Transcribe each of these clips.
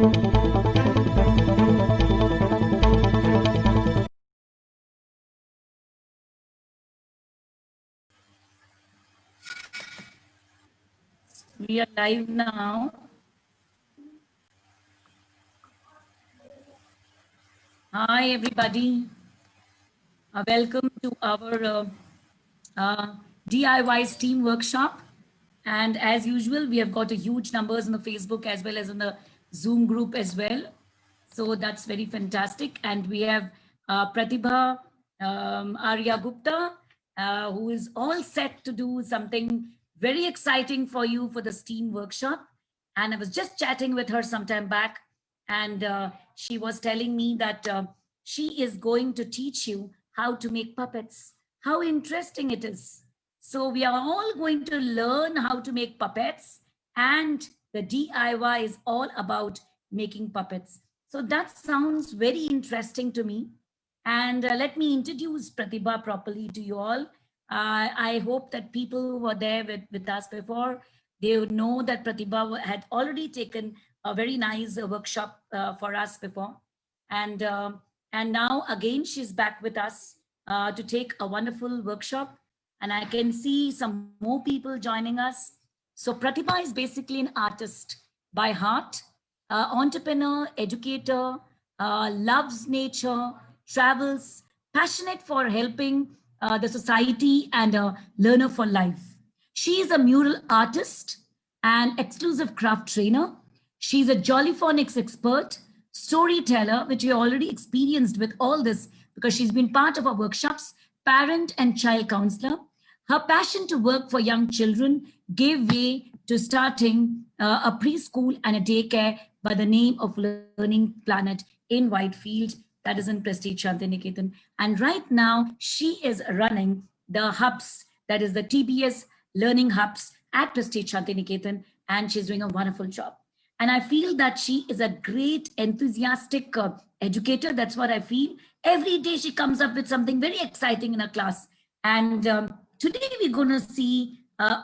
We are live now. Hi, everybody. Welcome to our DIY STEAM workshop. And as usual, we have got a huge numbers on the Facebook as well as in the Zoom group as well. So that's very fantastic. And we have Pratibha Arya Gupta, who is all set to do something very exciting for you for the STEAM workshop. And I was just chatting with her sometime back, and she was telling me that she is going to teach you how to make puppets. How interesting it is. So we are all going to learn how to make puppets, and the DIY is all about making puppets. So that sounds very interesting to me. And let me introduce Pratibha properly to you all. I hope that people who were there with us before, they would know that Pratibha had already taken a very nice workshop for us before. And now again, she's back with us to take a wonderful workshop. And I can see some more people joining us. So Pratibha is basically an artist by heart, entrepreneur, educator, loves nature, travels, passionate for helping the society, and a learner for life. She is a mural artist and exclusive craft trainer. She's a Jollyphonics expert, storyteller, which we already experienced with all this because she's been part of our workshops, parent and child counselor. Her passion to work for young children gave way to starting a preschool and a daycare by the name of Learning Planet in Whitefield, that is in Prestige Shantiniketan. And right now, she is running the hubs, that is the TBS learning hubs at Prestige Shantiniketan, and she's doing a wonderful job. And I feel that she is a great, enthusiastic educator. That's what I feel. Every day she comes up with something very exciting in her class. And today we're going to see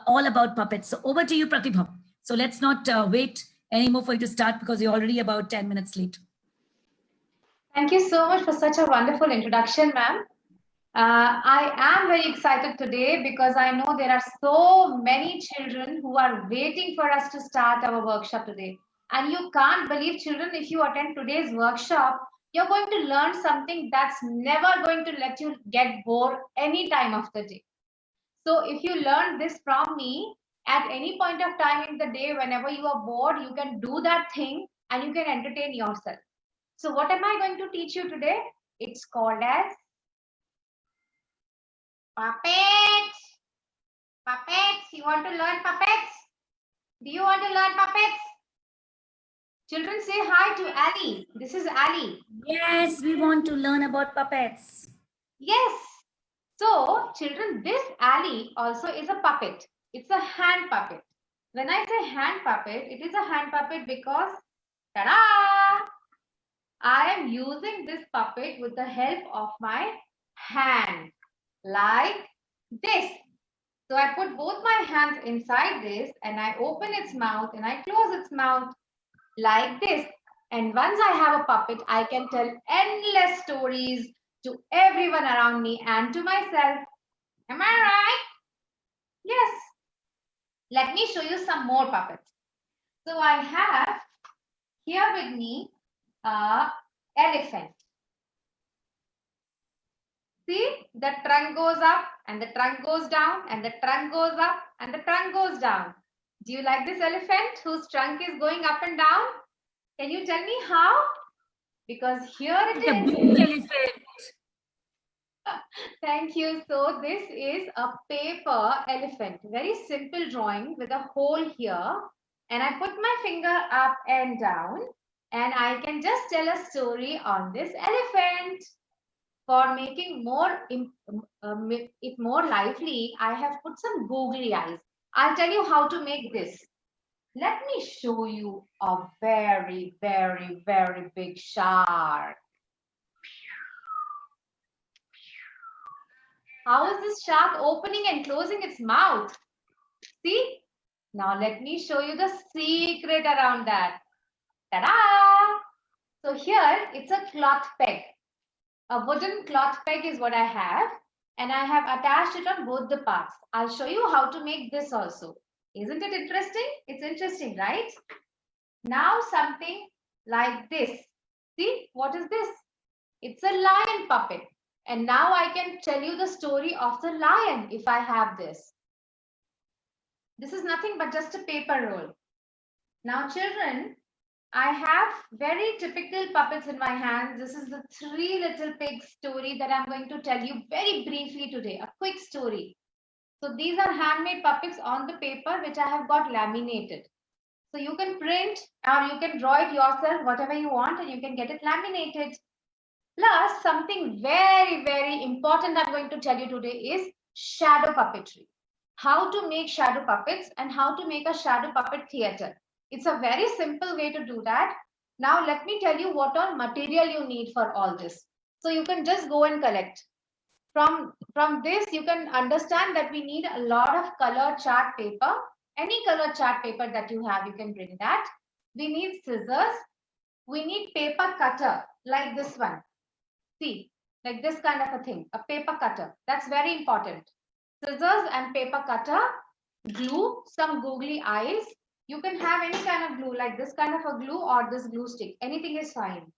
all about puppets. So over to you, Pratibha. So let's not wait anymore for you to start because you're already about 10 minutes late. Thank you so much for such a wonderful introduction, ma'am. I am very excited today because I know there are so many children who are waiting for us to start our workshop today. And you can't believe, children, if you attend today's workshop, you're going to learn something that's never going to let you get bored any time of the day. So if you learn this from me at any point of time in the day, whenever you are bored, you can do that thing and you can entertain yourself. So what am I going to teach you today? It's called as puppets. Puppets. You want to learn puppets? Do you want to learn puppets? Children, say hi to Ali. This is Ali. Yes, we want to learn about puppets. Yes. So, children, this Ali also is a puppet. It's a hand puppet. When I say hand puppet, it is a hand puppet because, ta-da! I am using this puppet with the help of my hand, like this. So I put both my hands inside this and I open its mouth and I close its mouth like this. And once I have a puppet, I can tell endless stories to everyone around me and to myself. Am I right? Yes. Let me show you some more puppets. So I have here with me a elephant. See, the trunk goes up and the trunk goes down and the trunk goes up and the trunk goes down. Do you like this elephant whose trunk is going up and down? Can you tell me how? Because here it is. A blue elephant. Thank you. So this is a paper elephant. Very simple drawing with a hole here. And I put my finger up and down. And I can just tell a story on this elephant. For making it more lively, I have put some googly eyes. I'll tell you how to make this. Let me show you a very, very, very big shark. How is this shark opening and closing its mouth? See? Now let me show you the secret around that. Ta-da! here it's a cloth peg. A wooden cloth peg is what I have, and I have attached it on both the parts. I'll show you how to make this also. Isn't it interesting? It's interesting, right? Now something like this. See, what is this? It's a lion puppet. And now I can tell you the story of the lion if I have this. This is nothing but just a paper roll. Now children, I have very typical puppets in my hands. This is the Three Little Pigs story that I'm going to tell you very briefly today, a quick story. So these are handmade puppets on the paper which I have got laminated. So you can print or you can draw it yourself, whatever you want, and you can get it laminated. Plus, something very, very important I'm going to tell you today is shadow puppetry. How to make shadow puppets and how to make a shadow puppet theater. It's a very simple way to do that. Now, let me tell you what all material you need for all this. So you can just go and collect. From this, you can understand that we need a lot of color chart paper. Any color chart paper that you have, you can bring that. We need scissors. We need paper cutter like this one. See, like this kind of a thing, a paper cutter. That's very important. Scissors and paper cutter, glue, some googly eyes. You can have any kind of glue, like this kind of a glue or this glue stick. Anything is fine.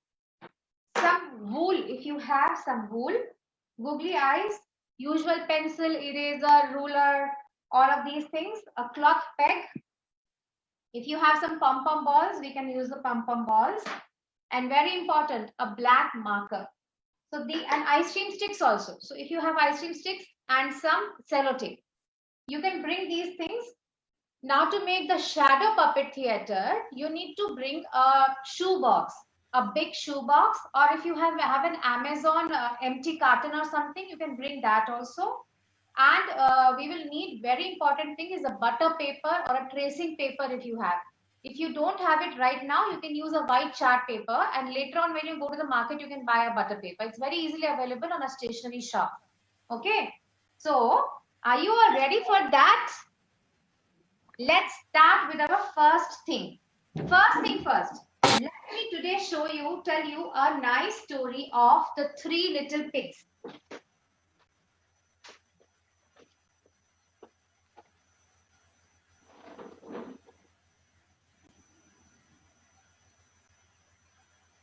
Some wool, if you have some wool, googly eyes, usual pencil, eraser, ruler, all of these things, a cloth peg. If you have some pom-pom balls, we can use the pom-pom balls. And very important, a black marker. So and ice cream sticks also. So if you have ice cream sticks and some sellotape, you can bring these things. Now to make the shadow puppet theater, you need to bring a shoe box, a big shoe box, or if you have an Amazon empty carton or something, you can bring that also. And we will need, very important thing is a butter paper or a tracing paper if you have. If you don't have it right now, you can use a white chart paper, and later on when you go to the market, you can buy a butter paper. It's very easily available on a stationery shop. Okay. So are you all ready for that? Let's start with our first thing. First thing first, let me today tell you a nice story of the Three Little Pigs.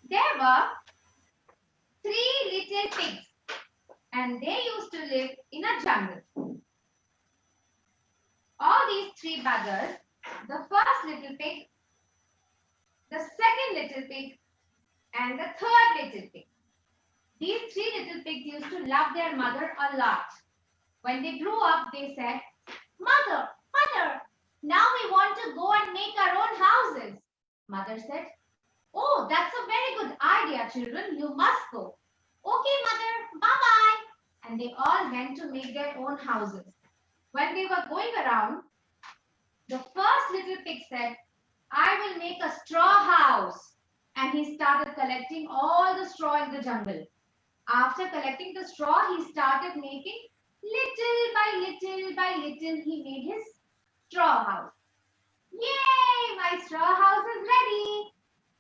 There were three little pigs, and they used to live in a jungle. All these three buggers, the first little pig, the second little pig, and the third little pig. These three little pigs used to love their mother a lot. When they grew up, they said, "Mother, mother, now we want to go and make our own houses." Mother said, "Oh, that's a very good idea, children. You must go." "Okay, mother, bye-bye." And they all went to make their own houses. When they were going around, the first little pig said, "I will make a straw house." And he started collecting all the straw in the jungle. After collecting the straw, he started making little by little by little, he made his straw house. "Yay, my straw house is ready."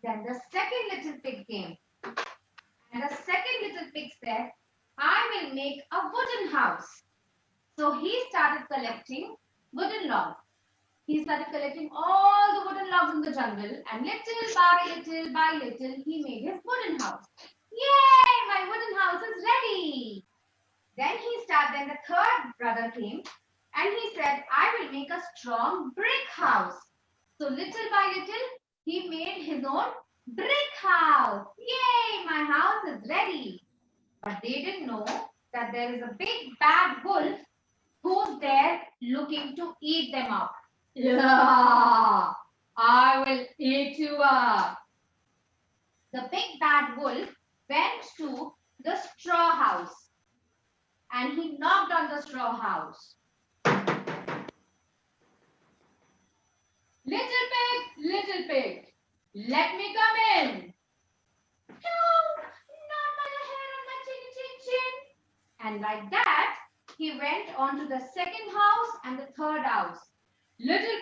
Then the second little pig came. And the second little pig said, "I will make a wooden house." So he started collecting wooden logs. He started collecting all the wooden logs in the jungle, and little by little, he made his wooden house. "Yay, my wooden house is ready." Then the third brother came, and he said, "I will make a strong brick house." So little by little, he made his own brick house. "Yay, my house is ready." But they didn't know that there is a big bad wolf who's there looking to eat them up. "Yeah, I will eat you up." The big bad wolf went to the straw house and he knocked on the straw house. Little pig, let me come in." "No, not by the hair on my chin, chin, chin." And like that, he went on to the second house and the third house. Little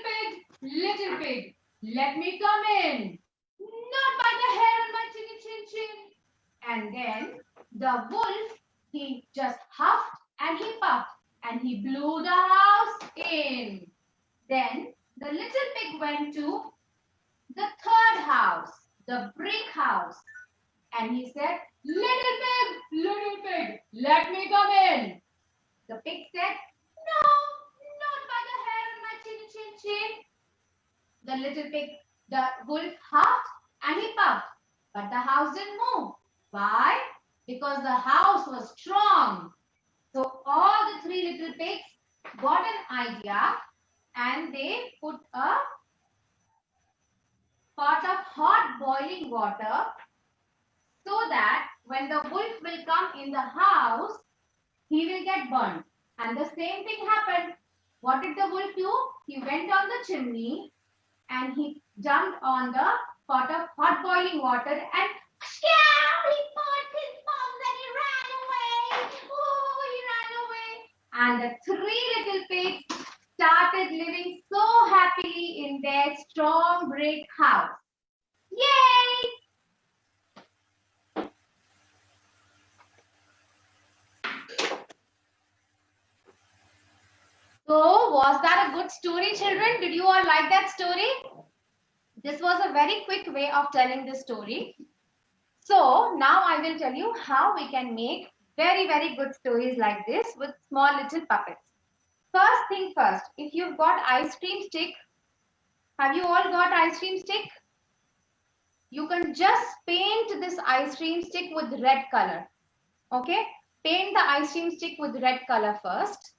pig, let me come in." "Not by the hair on my chin, chin, And then the wolf, he just huffed and he puffed and he blew the house in. Then the little pig went to the third house, the brick house. And he said, little pig, let me come in. The pig said, no, not by the hair on my chin, chin, chin. The little pig, the wolf huffed and he puffed, but the house didn't move. Why? Because the house was strong. So all the three little pigs got an idea and they put a pot of hot boiling water so that when the wolf will come in the house, he will get burned. And the same thing happened. What did the wolf do? He went on the chimney and he jumped on the pot of hot boiling water and he put his palms and he ran away. Oh, he ran away. And the three little pigs started living so happily in their strong brick house. Yay! So, was that a good story, children? Did you all like that story? This was a very quick way of telling the story. So, now I will tell you how we can make very, very good stories like this with small little puppets. First thing first, if you've got ice cream stick, have you all got ice cream stick? You can just paint this ice cream stick with red color. Okay? Paint the ice cream stick with red color first.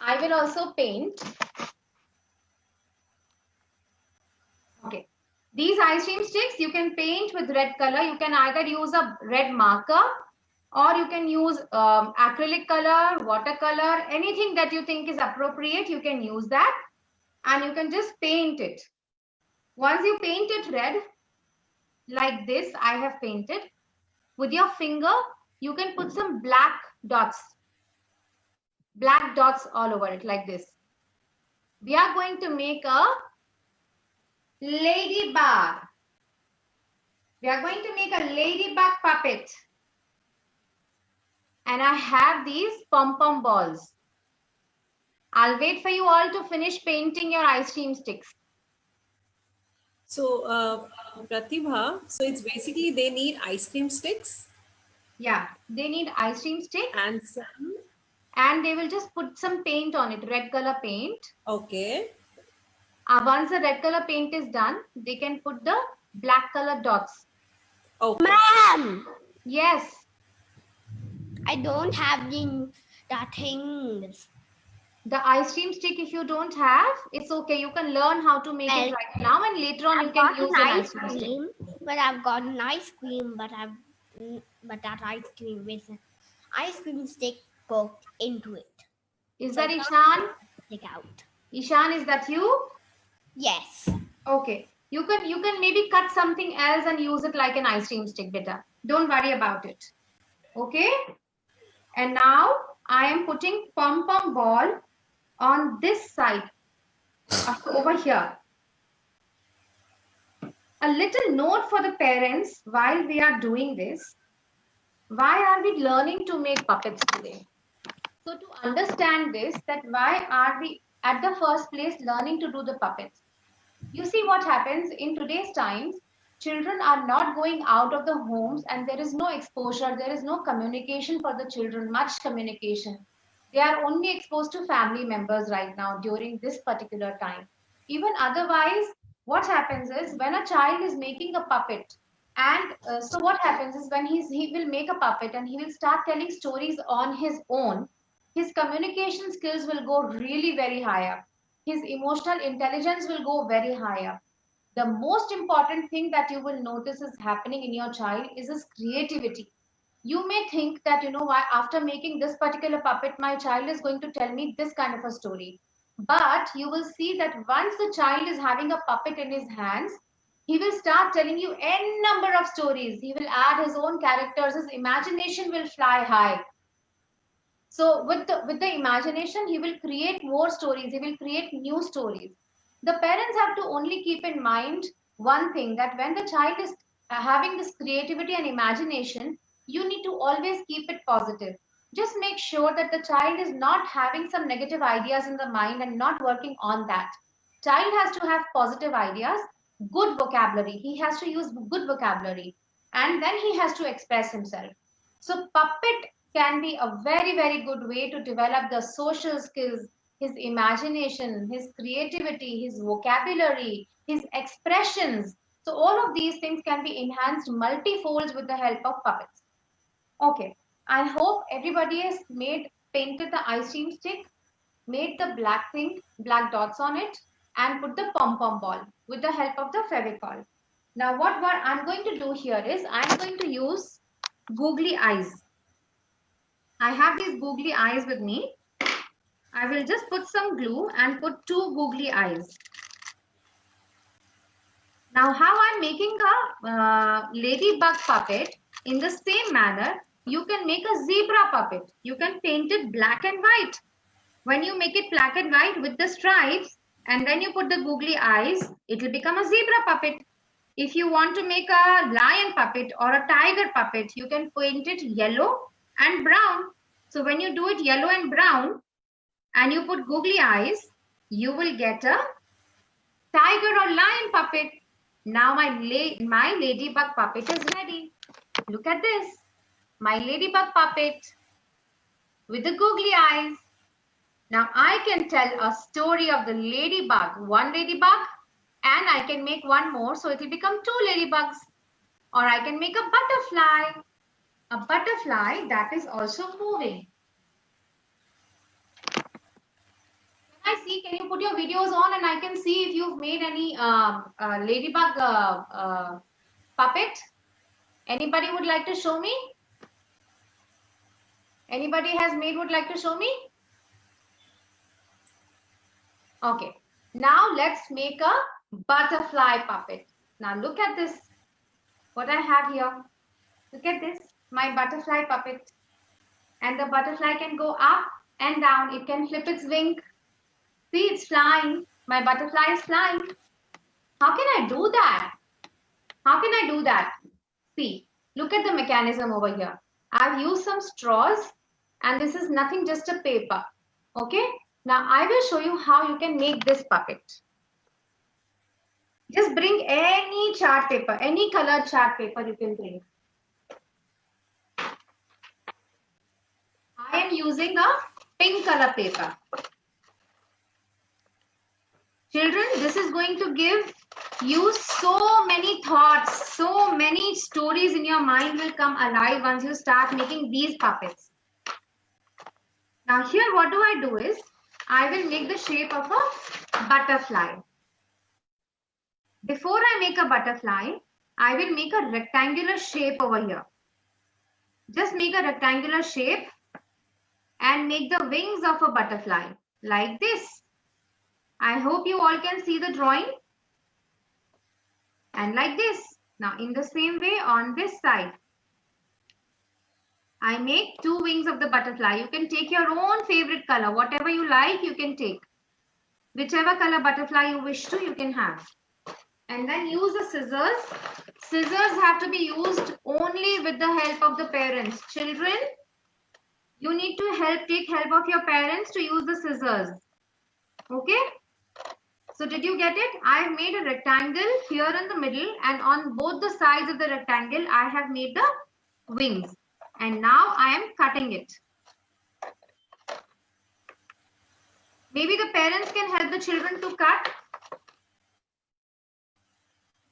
I will also paint. Okay. These ice cream sticks you can paint with red color. You can either use a red marker or you can use acrylic color, watercolor, anything that you think is appropriate, you can use that. And you can just paint it. Once you paint it red, like this I have painted, with your finger, you can put some black dots all over it like this. We are going to make a ladybug. We are going to make a ladybug puppet. And I have these pom-pom balls. I'll wait for you all to finish painting your ice cream sticks. So, Pratibha, so it's basically they need ice cream sticks. Yeah, they need ice cream stick. And some. And they will just put some paint on it, red color paint. Okay. Once the red color paint is done, they can put the black color dots. Okay. Ma'am, Yes. I don't have the things. The ice cream stick, if you don't have, it's okay. You can learn how to make it right now, and later on you can use an ice cream stick. But I've got an ice cream, but that ice cream with an ice cream stick poked into it. Is that Ishan? Stick out. Ishan, is that you? Yes. Okay. You can maybe cut something else and use it like an ice cream stick, beta. Don't worry about it. Okay? And now I am putting pom-pom ball on this side, over here. A little note for the parents while we are doing this. Why are we learning to make puppets today? So to understand this, that why are we at the first place learning to do the puppets? You see what happens in today's times, children are not going out of the homes and there is no exposure, there is no communication for the children, much communication. They are only exposed to family members right now during this particular time. Even otherwise, what happens is when a child is making a puppet, and so what happens is when he will make a puppet and he will start telling stories on his own, his communication skills will go really very high up. His emotional intelligence will go very high up. The most important thing that you will notice is happening in your child is his creativity. You may think that, why after making this particular puppet, my child is going to tell me this kind of a story. But you will see that once the child is having a puppet in his hands, he will start telling you n number of stories. He will add his own characters. His imagination will fly high. So with the imagination, he will create more stories. He will create new stories. The parents have to only keep in mind one thing, that when the child is having this creativity and imagination, you need to always keep it positive. Just make sure that the child is not having some negative ideas in the mind and not working on that. Child has to have positive ideas, good vocabulary. He has to use good vocabulary, and then he has to express himself. So puppet can be a very, very good way to develop the social skills, his imagination, his creativity, his vocabulary, his expressions. So all of these things can be enhanced multifold with the help of puppets. Okay, I hope everybody has painted the ice cream stick, made the black thing, black dots on it, and put the pom-pom ball with the help of the Fevicol. Now what I'm going to do here is I'm going to use googly eyes. I have these googly eyes with me. I will just put some glue and put 2 googly eyes. Now how I'm making a ladybug puppet, in the same manner, you can make a zebra puppet. You can paint it black and white. When you make it black and white with the stripes, and then you put the googly eyes, it will become a zebra puppet. If you want to make a lion puppet or a tiger puppet, you can paint it yellow and brown. So when you do it yellow and brown, and you put googly eyes, you will get a tiger or lion puppet. Now my ladybug puppet is ready. Look at this. My ladybug puppet with the googly eyes. Now I can tell a story of the ladybug, one ladybug, and I can make one more, so it will become 2 ladybugs. Or I can make a butterfly that is also moving. Can you put your videos on and I can see if you've made any ladybug puppet? Anybody would like to show me? Anybody has made would like to show me? Okay, now let's make a butterfly puppet. Now look at this, what I have here. Look at this, my butterfly puppet. And the butterfly can go up and down. It can flip its wing. See, it's flying. My butterfly is flying. How can I do that? How can I do that? See, look at the mechanism over here. I've used some straws and this is nothing, just a paper. Okay. Now I will show you how you can make this puppet. Just bring any chart paper, any colored chart paper you can bring. I am using a pink color paper. Children, this is going to give you so many thoughts, so many stories in your mind will come alive once you start making these puppets. Now here what do I do is, I will make the shape of a butterfly. Before I make a butterfly, I will make a rectangular shape over here. Just make a rectangular shape and make the wings of a butterfly like this. I hope you all can see the drawing. And like this. Now in the same way on this side, I make 2 wings of the butterfly. You can take your own favorite color. Whatever you like, you can take. Whichever color butterfly you wish to, you can have. And then use the scissors. Scissors have to be used only with the help of the parents. Children, you need to take help of your parents to use the scissors. Okay? So did you get it? I have made a rectangle here in the middle, and on both the sides of the rectangle, I have made the wings. And now I am cutting it. Maybe the parents can help the children to cut.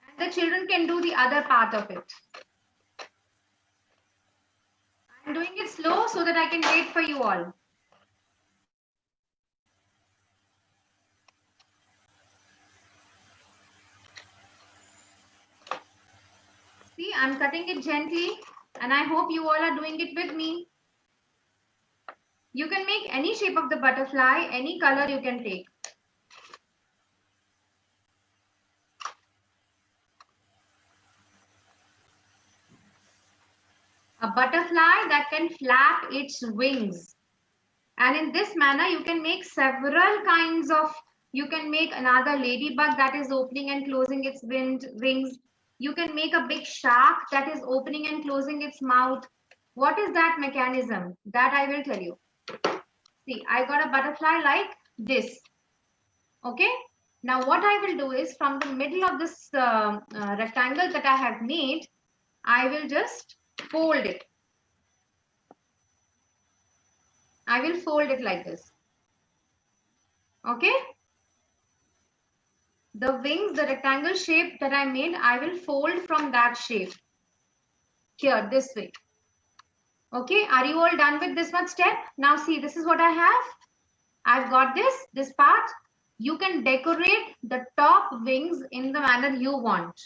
And the children can do the other part of it. I'm doing it slow so that I can wait for you all. See, I'm cutting it gently. And I hope you all are doing it with me. You can make any shape of the butterfly, any color you can take. A butterfly that can flap its wings. And in this manner, you can make several kinds of, you can make another ladybug that is opening and closing its wings. You can make a big shark that is opening and closing its mouth. What is that mechanism? That I will tell you. See, I got a butterfly like this. Okay. Now what I will do is from the middle of this rectangle that I have made, I will just fold it. I will fold it like this. Okay. The wings, the rectangle shape that I made, I will fold from that shape. Here, this way. Okay. Are you all done with this one step? Now see, this is what I have. I've got this part. You can decorate the top wings in the manner you want.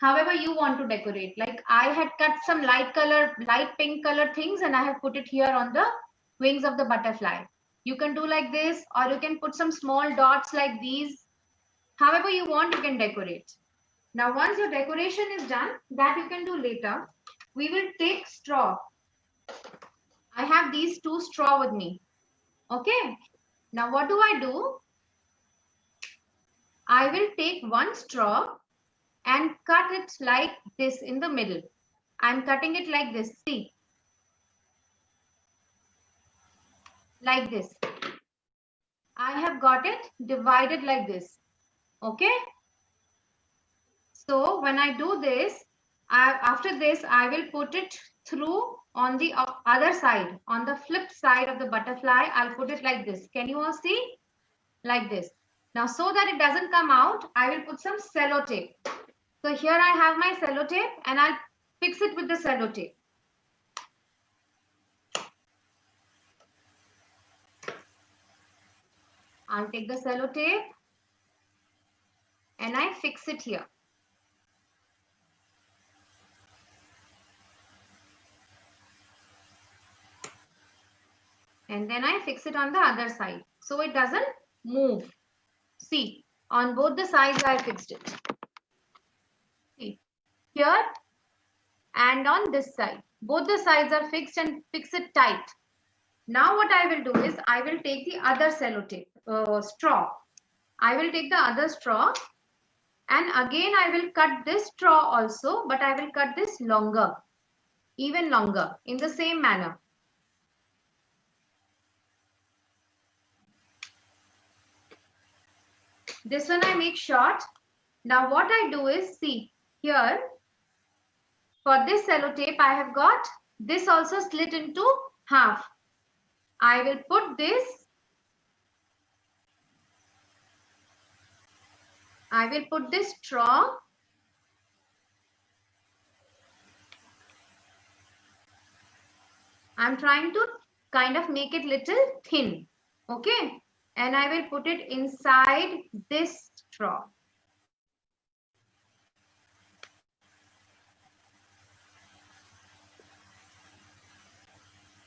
However you want to decorate. Like I had cut some light pink color things and I have put it here on the wings of the butterfly. You can do like this, or you can put some small dots like these. However you want, you can decorate. Now once your decoration is done, that you can do later, we will take straw. I have these 2 straw with me. Okay. Now what do? I will take 1 straw and cut it like this in the middle. I'm cutting it like this. See. Like this. I have got it divided like this. Okay. So when I do this, after this, I will put it through on the other side, on the flip side of the butterfly. I'll put it like this. Can you all see? Like this. Now, so that it doesn't come out, I will put some sellotape. So here I have my sellotape and I'll fix it with the sellotape. I'll take the sellotape and I fix it here. And then I fix it on the other side so it doesn't move. See, on both the sides I fixed it. See, here and on this side. Both the sides are fixed and fix it tight. Now what I will do is I will take the other sellotape straw. I will take the other straw and again I will cut this straw also, but I will cut this longer, even longer, in the same manner. This one I make short. Now what I do is, see here, for this sellotape I have got this also slit into half. I will put this, straw I'm trying to kind of make it little thin. Okay. And I will put it inside this straw.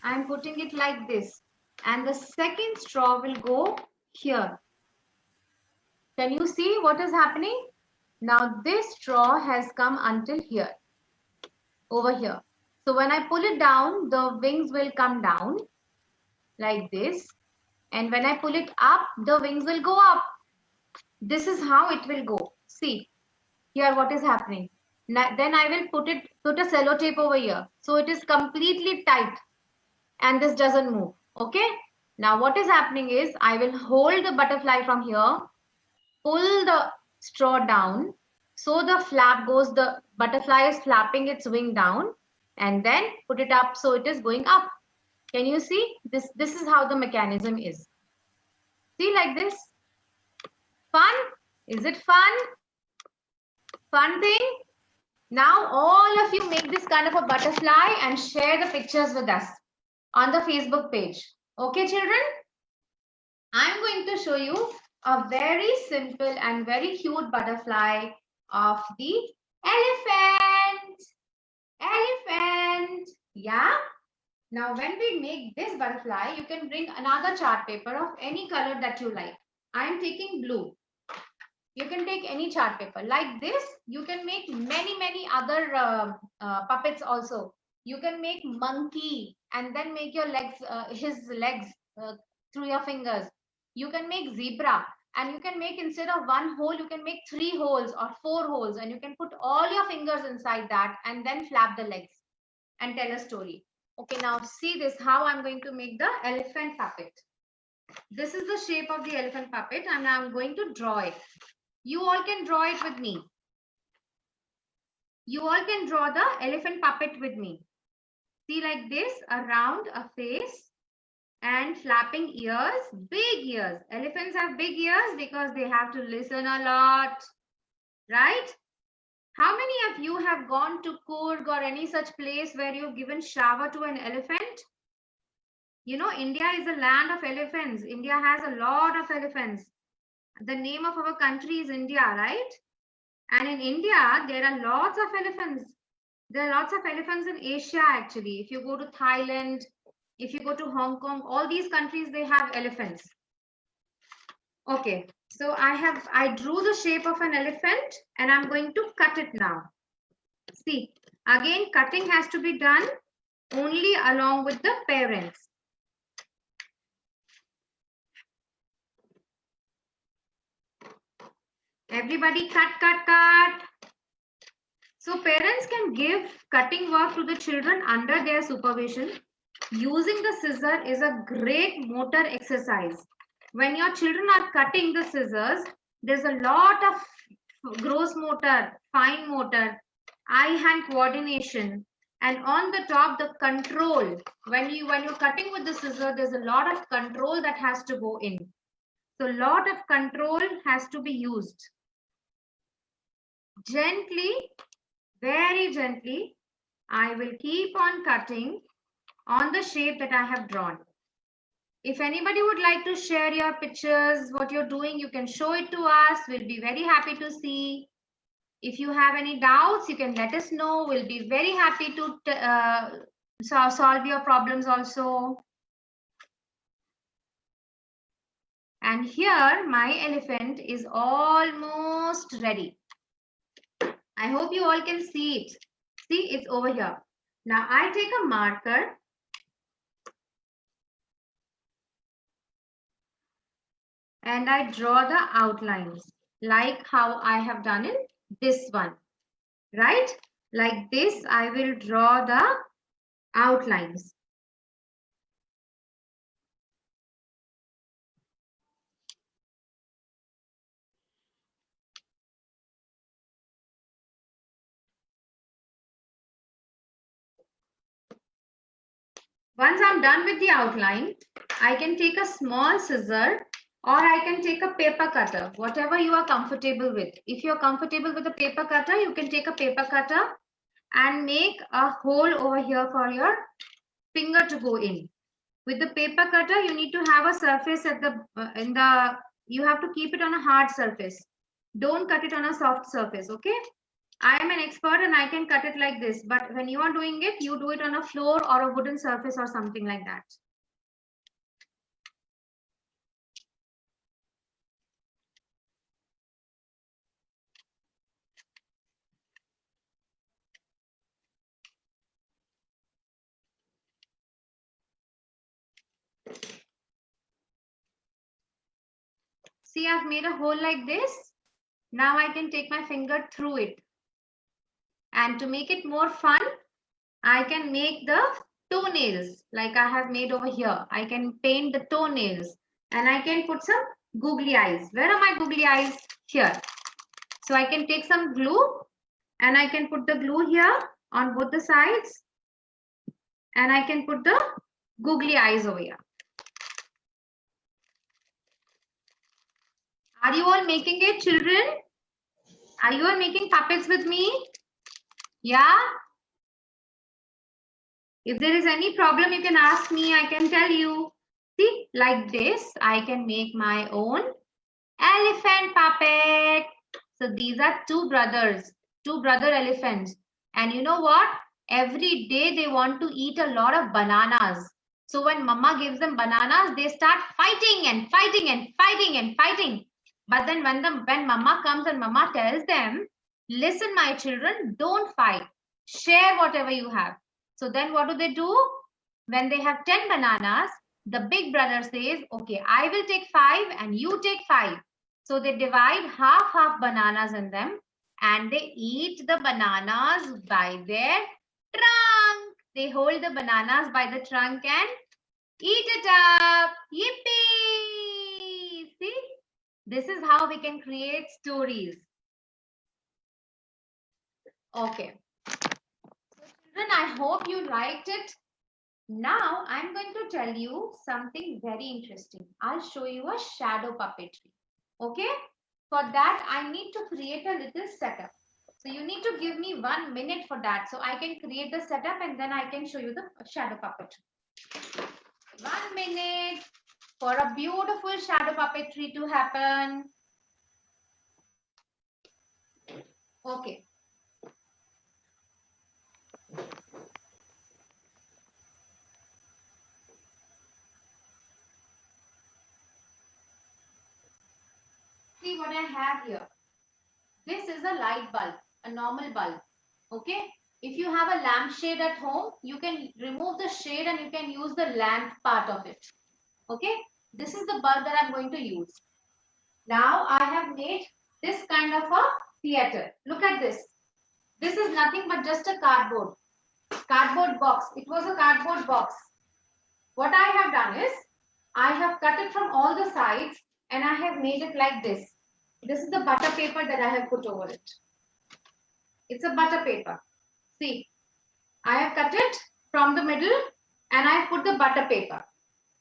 I'm putting it like this. And the second straw will go here. Can you see what is happening? Now this straw has come until here. Over here. So when I pull it down, the wings will come down like this. And when I pull it up, the wings will go up. This is how it will go. See, here what is happening. Now, then I will put a sellotape over here. So it is completely tight and this doesn't move. Okay. Now what is happening is I will hold the butterfly from here, pull the straw down. So the flap goes, the butterfly is flapping its wing down and then put it up. So it is going up. Can you see? This is how the mechanism is. See, like this. Fun? Is it fun? Fun thing? Now all of you make this kind of a butterfly and share the pictures with us on the Facebook page. Okay, children? I'm going to show you a very simple and very cute butterfly of the elephant. Elephant. Yeah? Now, when we make this butterfly, you can bring another chart paper of any color that you like. I am taking blue. You can take any chart paper. Like this, you can make many other puppets also. You can make monkey and then make your legs, his legs through your fingers. You can make zebra. And you can make, instead of one hole, you can make 3 holes or 4 holes, and you can put all your fingers inside that and then flap the legs and tell a story. Okay, now see this, how I'm going to make the elephant puppet. This is the shape of the elephant puppet, and I'm going to draw it. You all can draw it with me. You all can draw the elephant puppet with me. See, like this, around a face and flapping ears, big ears. Elephants have big ears because they have to listen a lot, right? How many of you have gone to Coorg or any such place where you've given shower to an elephant? You know, India is a land of elephants. India has a lot of elephants. The name of our country is India, right? And in India, there are lots of elephants. There are lots of elephants in Asia, actually. If you go to Thailand, if you go to Hong Kong, all these countries, they have elephants. Okay, so I drew the shape of an elephant, and I'm going to cut it now. See, again, cutting has to be done only along with the parents. Everybody cut, cut, cut. So parents can give cutting work to the children under their supervision. Using the scissor is a great motor exercise. When your children are cutting the scissors, there's a lot of gross motor, fine motor, eye-hand coordination, and on the top, the control. When you're cutting with the scissor, there's a lot of control that has to go in. So a lot of control has to be used. Gently, very gently, I will keep on cutting on the shape that I have drawn. If anybody would like to share your pictures, what you're doing, you can show it to us. We'll be very happy to see. If you have any doubts, you can let us know. We'll be very happy to solve your problems also. And here, my elephant is almost ready. I hope you all can see it. See, it's over here. Now I take a marker and I draw the outlines like how I have done in this one, right? Like this, I will draw the outlines. Once I'm done with the outline, I can take a small scissor or I can take a paper cutter, whatever you are comfortable with. If you're comfortable with a paper cutter, you can take a paper cutter and make a hole over here for your finger to go in. With the paper cutter, you need to have a surface at the, you have to keep it on a hard surface. Don't cut it on a soft surface, okay? I am an expert and I can cut it like this, but when you are doing it, you do it on a floor or a wooden surface or something like that. See, I've made a hole like this. Now I can take my finger through it. And to make it more fun, I can make the toenails like I have made over here. I can paint the toenails and I can put some googly eyes. Where are my googly eyes? Here. So I can take some glue and I can put the glue here on both the sides. And I can put the googly eyes over here. Are you all making it, children? Are you all making puppets with me? Yeah? If there is any problem, you can ask me, I can tell you. See, like this, I can make my own elephant puppet. So these are two brother elephants. And you know what? Every day they want to eat a lot of bananas. So when mama gives them bananas, they start fighting and fighting and fighting and fighting. But then when mama comes and mama tells them, listen, my children, don't fight. Share whatever you have. So then what do? When they have 10 bananas, the big brother says, okay, I will take 5 and you take 5. So they divide half bananas in them and they eat the bananas by their trunk. They hold the bananas by the trunk and eat it up. Yippee! See, this is how we can create stories. Okay. So children, I hope you liked it. Now I'm going to tell you something very interesting. I'll show you a shadow puppetry. Okay? For that, I need to create a little setup. So you need to give me 1 minute for that. So I can create the setup and then I can show you the shadow puppetry. 1 minute for a beautiful shadow puppetry to happen. Okay. See what I have here. This is a light bulb, a normal bulb. Okay. If you have a lampshade at home, you can remove the shade and you can use the lamp part of it. Okay. This is the bulb that I'm going to use. Now I have made this kind of a theater. Look at this. This is nothing but just a cardboard box. It was a cardboard box. What I have done is I have cut it from all the sides and I have made it like this. This is the butter paper that I have put over it. It's a butter paper. See, I have cut it from the middle and I have put the butter paper.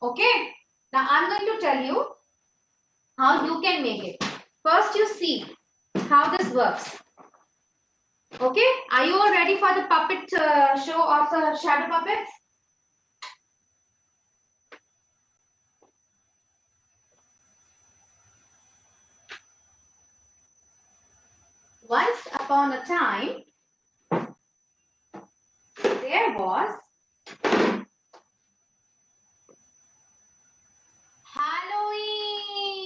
Okay. Now I'm going to tell you how you can make it. First, you see how this works. Okay. Are you all ready for the puppet show of the shadow puppets? Once upon a time, there was Halloween.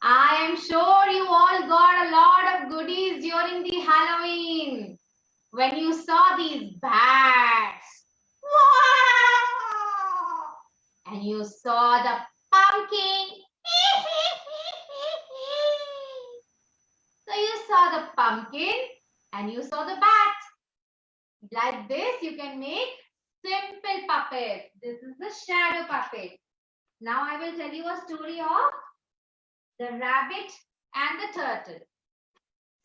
I am sure you all got a lot of goodies during the Halloween. When you saw these bats. Wow! And you saw the pumpkin. So you saw the pumpkin and you saw the bat. Like this, you can make simple puppet. This is the shadow puppet. Now I will tell you a story of the rabbit and the turtle.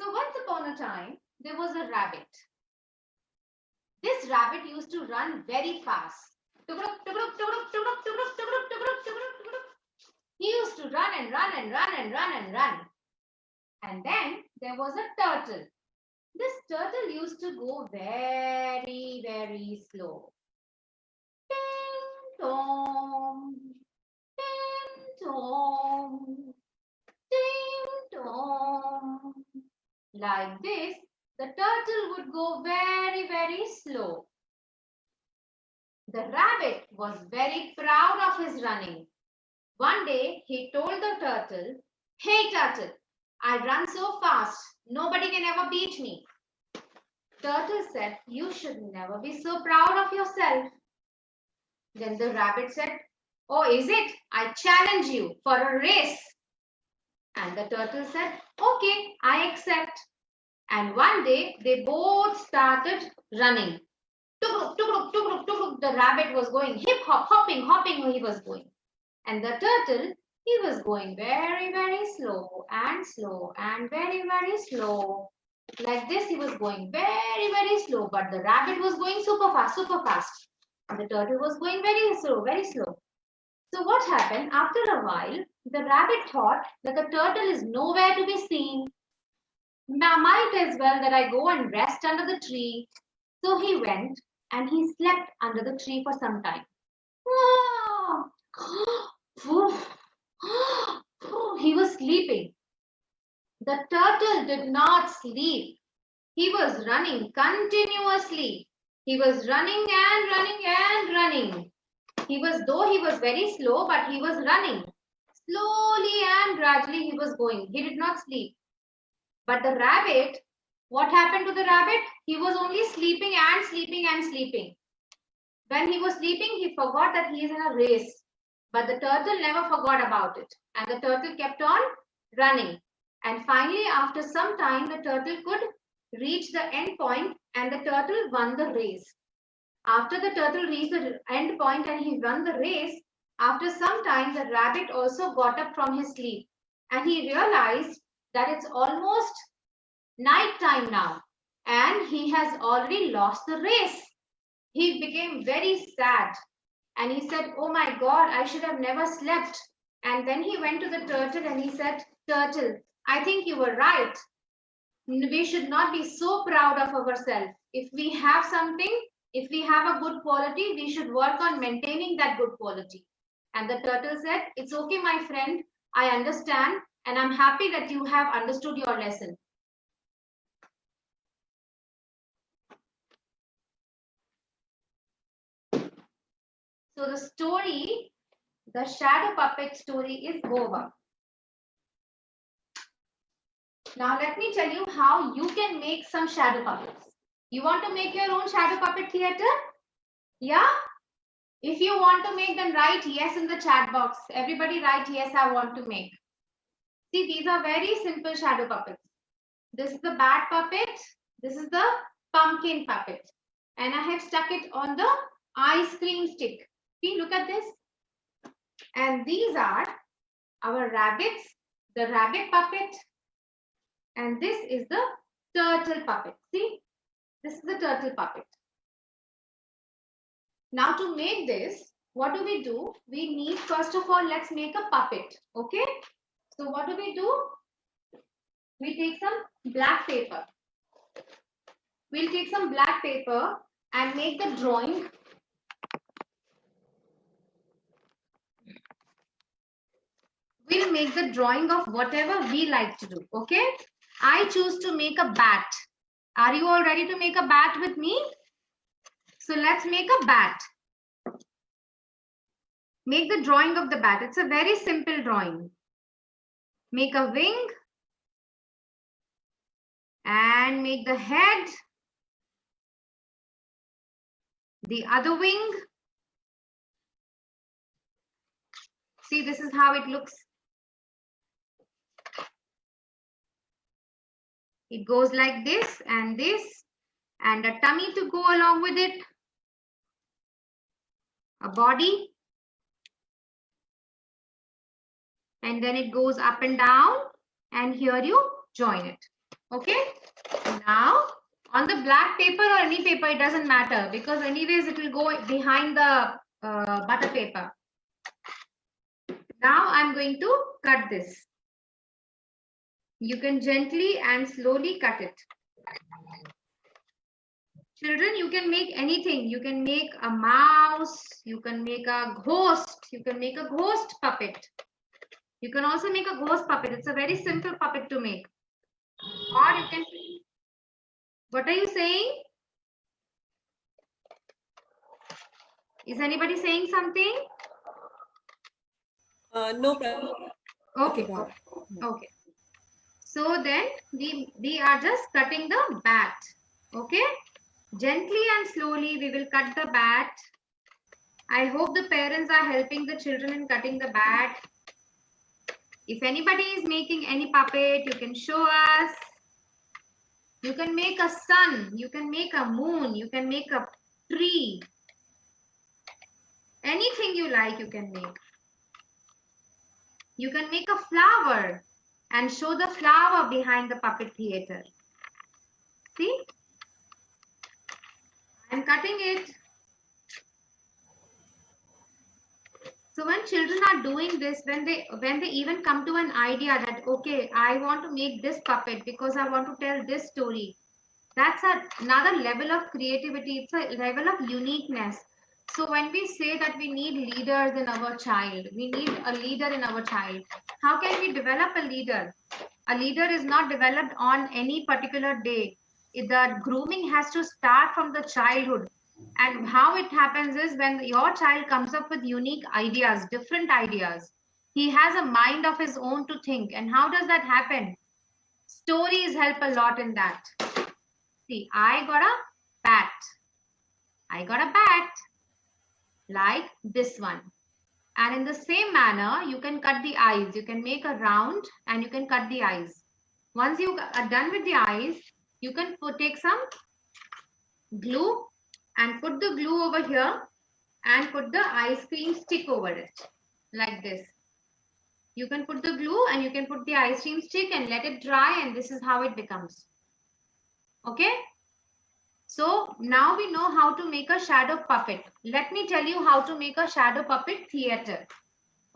So once upon a time, there was a rabbit. This rabbit used to run very fast. He used to run and run and run and run and run. And then there was a turtle. This turtle used to go very, very slow. Ding dong, ding dong, ding dong. Like this, the turtle would go very, very slow. The rabbit was very proud of his running. One day, he told the turtle, "Hey turtle, I run so fast, nobody can ever beat me." Turtle said, "You should never be so proud of yourself." Then the rabbit said, "Oh, is it? I challenge you for a race." And the turtle said, "Okay, I accept." And one day they both started running. The rabbit was going hip hop, hopping, he was going. And the turtle, he was going very, very slow and very, very slow. Like this, he was going very, very slow. But the rabbit was going super fast, super fast. And the turtle was going very slow, very slow. So what happened? After a while, the rabbit thought that the turtle is nowhere to be seen. Might as well that I go and rest under the tree. So he went and he slept under the tree for some time. He was sleeping. The turtle did not sleep. He was running continuously. He was running and running and running. Though he was very slow, but he was running. Slowly and gradually he was going. He did not sleep. But the rabbit, what happened to the rabbit? He was only sleeping and sleeping and sleeping. When he was sleeping, he forgot that he is in a race. But the turtle never forgot about it. And the turtle kept on running. And finally, after some time, the turtle could reach the end point and the turtle won the race. After the turtle reached the end point and he won the race, after some time, the rabbit also got up from his sleep and he realized that it's almost night time now and he has already lost the race. He became very sad and he said, "Oh my God, I should have never slept." And then he went to the turtle and he said, "Turtle, I think you were right. We should not be so proud of ourselves. If we have something, if we have a good quality, we should work on maintaining that good quality." And the turtle said, "It's okay, my friend. I understand. And I'm happy that you have understood your lesson." So the story, the shadow puppet story is over. Now let me tell you how you can make some shadow puppets. You want to make your own shadow puppet theater? Yeah? If you want to make, then write yes in the chat box. Everybody write yes, I want to make. See, these are very simple shadow puppets. This is the bat puppet. This is the pumpkin puppet. And I have stuck it on the ice cream stick. See, look at this. And these are our rabbits, the rabbit puppet. And this is the turtle puppet. See, this is the turtle puppet. Now to make this, what do? We need, first of all, let's make a puppet. Okay. So what do? We take some black paper. We'll take some black paper and make the drawing. We'll make the drawing of whatever we like to do. Okay. I choose to make a bat. Are you all ready to make a bat with me? So let's make a bat. Make the drawing of the bat. It's a very simple drawing. Make a wing and make the head, the other wing. See, this is how it looks. It goes like this, and a tummy to go along with it, a body, and then it goes up and down, and here you join it. Okay. Now on the black paper or any paper, it doesn't matter, because anyways it will go behind the butter paper. Now I'm going to cut this. You can gently and slowly cut it. Children, you can make anything. You can make a mouse, you can make a ghost, you can make a ghost puppet. You can also make a ghost puppet. It's a very simple puppet to make. Or you can, what are you saying? Is anybody saying something? No problem. Okay. Okay. So then we are just cutting the bat. Okay. Gently and slowly we will cut the bat. I hope the parents are helping the children in cutting the bat. If anybody is making any puppet, you can show us. You can make a sun, you can make a moon, you can make a tree. Anything you like, you can make. You can make a flower and show the flower behind the puppet theater. See? I'm cutting it. So when children are doing this, when they even come to an idea that, okay, I want to make this puppet because I want to tell this story, that's another level of creativity. It's a level of uniqueness. So when we say that we need leaders in our child, we need a leader in our child, how can we develop a leader? A leader is not developed on any particular day. The grooming has to start from the childhood. And how it happens is when your child comes up with unique ideas, different ideas, he has a mind of his own to think. And how does that happen? Stories help a lot in that. See, I got a bat. I got a bat like this one. And in the same manner, you can cut the eyes. You can make a round and you can cut the eyes. Once you are done with the eyes, you can take some glue and put the glue over here and put the ice cream stick over it like this. You can put the glue and you can put the ice cream stick and let it dry, and this is how it becomes. Okay. So now we know how to make a shadow puppet. Let me tell you how to make a shadow puppet theater.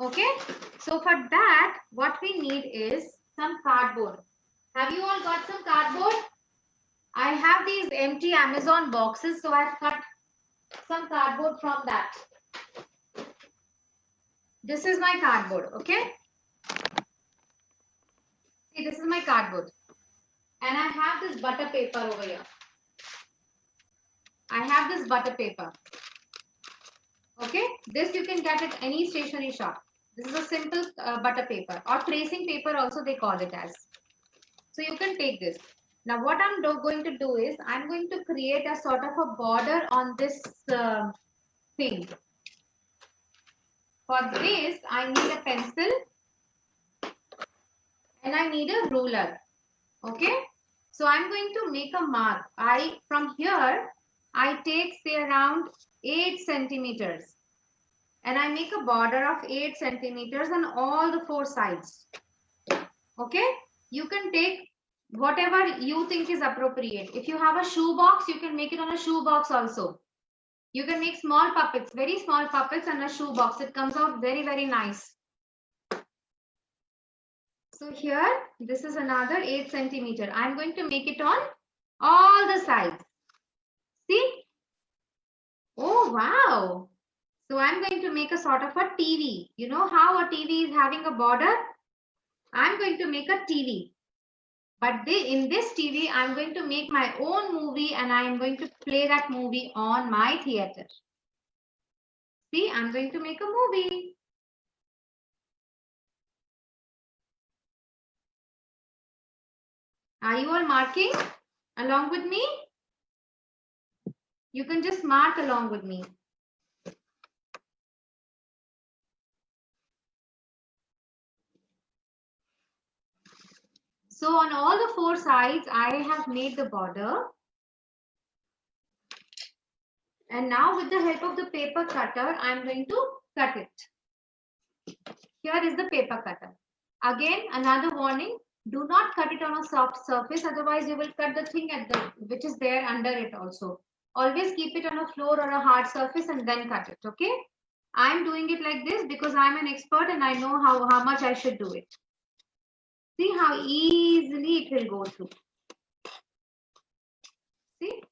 Okay. So for that, what we need is some cardboard. Have you all got some cardboard? I have these empty Amazon boxes, so I've cut some cardboard from that. This is my cardboard, okay? See, this is my cardboard. And I have this butter paper over here. I have this butter paper. Okay? This you can get at any stationery shop. This is a simple butter paper, or tracing paper also they call it as. So you can take this. Now what I'm going to do is, I'm going to create a sort of a border on this thing. For this, I need a pencil and I need a ruler. Okay. So I'm going to make a mark. From here, I take say around 8 centimeters. And I make a border of 8 centimeters on all the 4 sides. Okay. You can take whatever you think is appropriate. If you have a shoe box, you can make it on a shoe box also. You can make small puppets, very small puppets on a shoe box. It comes out very, very nice. So here, this is another 8 centimeter. I'm going to make it on all the sides. See? Oh, wow. So I'm going to make a sort of a TV. You know how a TV is having a border? I'm going to make a TV. But in this TV, I'm going to make my own movie and I am going to play that movie on my theater. See, I'm going to make a movie. Are you all marking along with me? You can just mark along with me. So on all the 4 sides, I have made the border. And now with the help of the paper cutter, I'm going to cut it. Here is the paper cutter. Again, another warning, do not cut it on a soft surface, otherwise you will cut the thing which is there under it also. Always keep it on a floor or a hard surface and then cut it, okay? I'm doing it like this because I'm an expert and I know how much I should do it. See how easily it will go through. See,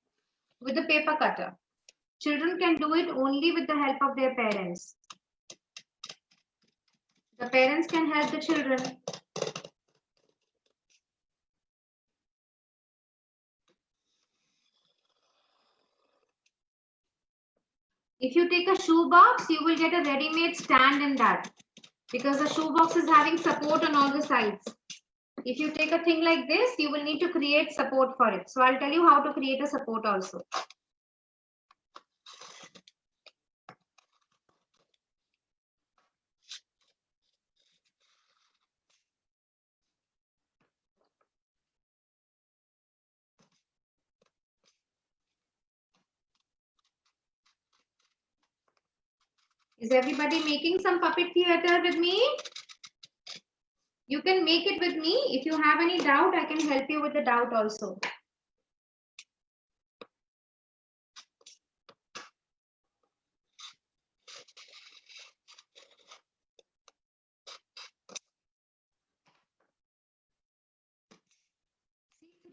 with the paper cutter. Children can do it only with the help of their parents. The parents can help the children. If you take a shoe box, you will get a ready-made stand in that because the shoe box is having support on all the sides. If you take a thing like this, you will need to create support for it. So I'll tell you how to create a support also. Is everybody making some puppet theater with me? You can make it with me. If you have any doubt, I can help you with the doubt also.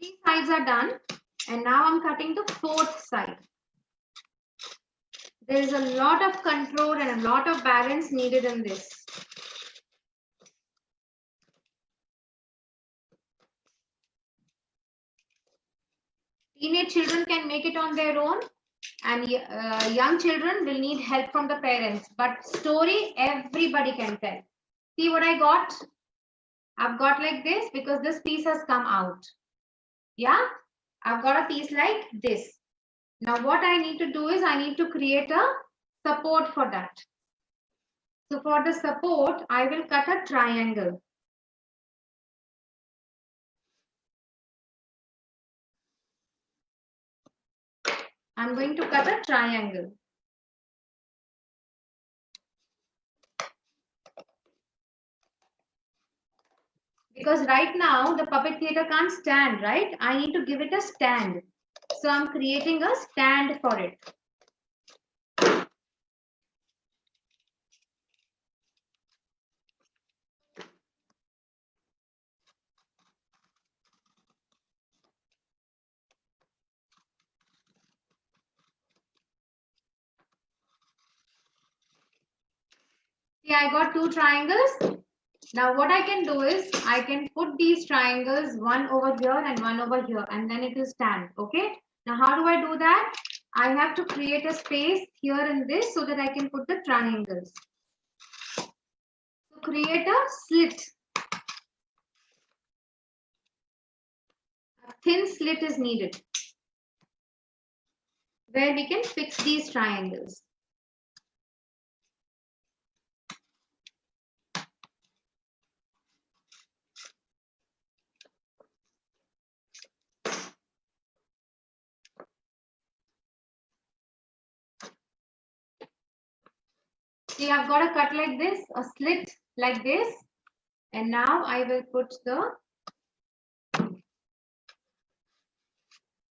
See, 3 sides are done. And now I'm cutting the 4th side. There is a lot of control and a lot of balance needed in this. Teenage children can make it on their own and young children will need help from the parents. But story, everybody can tell. See what I got? I've got like this because this piece has come out. Yeah, I've got a piece like this. Now what I need to do is I need to create a support for that. So for the support, I will cut a triangle. I'm going to cut a triangle. Because right now the puppet theater can't stand, right? I need to give it a stand. So I'm creating a stand for it. See, I got two triangles. Now what I can do is I can put these triangles one over here and one over here, and then it will stand. Okay. Now how do I do that? I have to create a space here in this so that I can put the triangles. So create a slit. A thin slit is needed where we can fix these triangles. See, I've got a cut like this, a slit like this, and now I will put the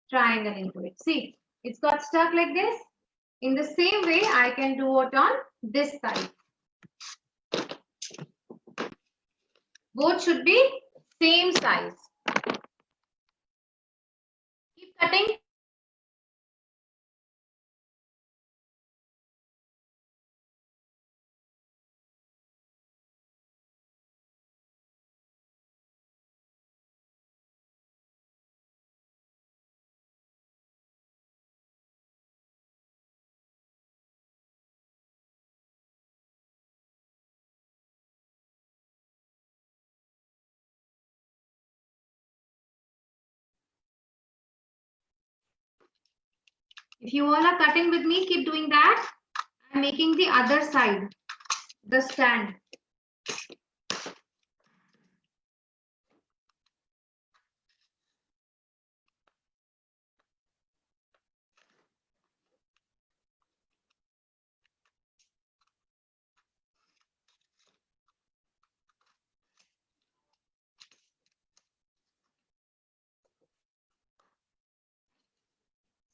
triangle into it. See, it's got stuck like this. In the same way, I can do it on this side. Both should be same size. Keep cutting. If you all are cutting with me, keep doing that. I'm making the other side, the stand.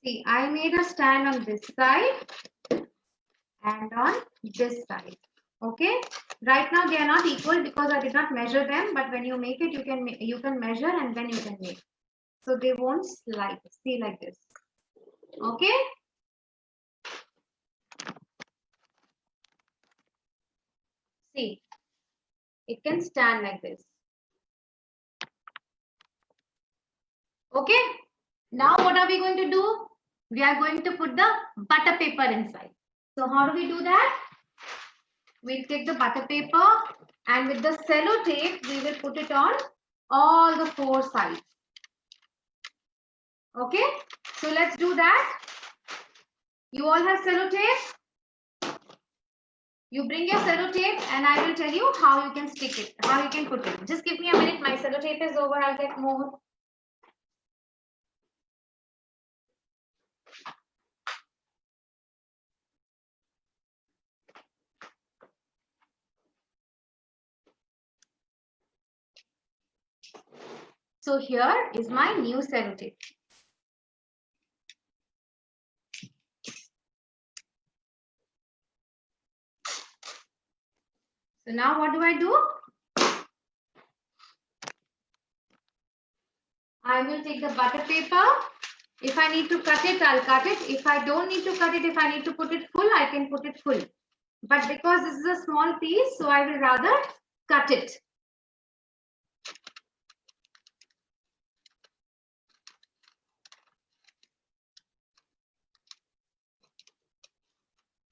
See, I made a stand on this side and on this side. Okay. Right now they are not equal because I did not measure them. But when you make it, you can measure and then you can make. So they won't slide. See, like this. Okay. See, it can stand like this. Okay. Now what are we going to do? We are going to put the butter paper inside. So how do we do that? We'll take the butter paper and with the sellotape, we will put it on all the four sides. Okay. So let's do that. You all have sellotape. You bring your sellotape and I will tell you how you can stick it, how you can put it. Just give me a minute. My sellotape is over. I'll get more. So here is my new sellotape. So now what do? I will take the butter paper. If I need to cut it, I'll cut it. If I don't need to cut it, if I need to put it full, I can put it full. But because this is a small piece, so I will rather cut it.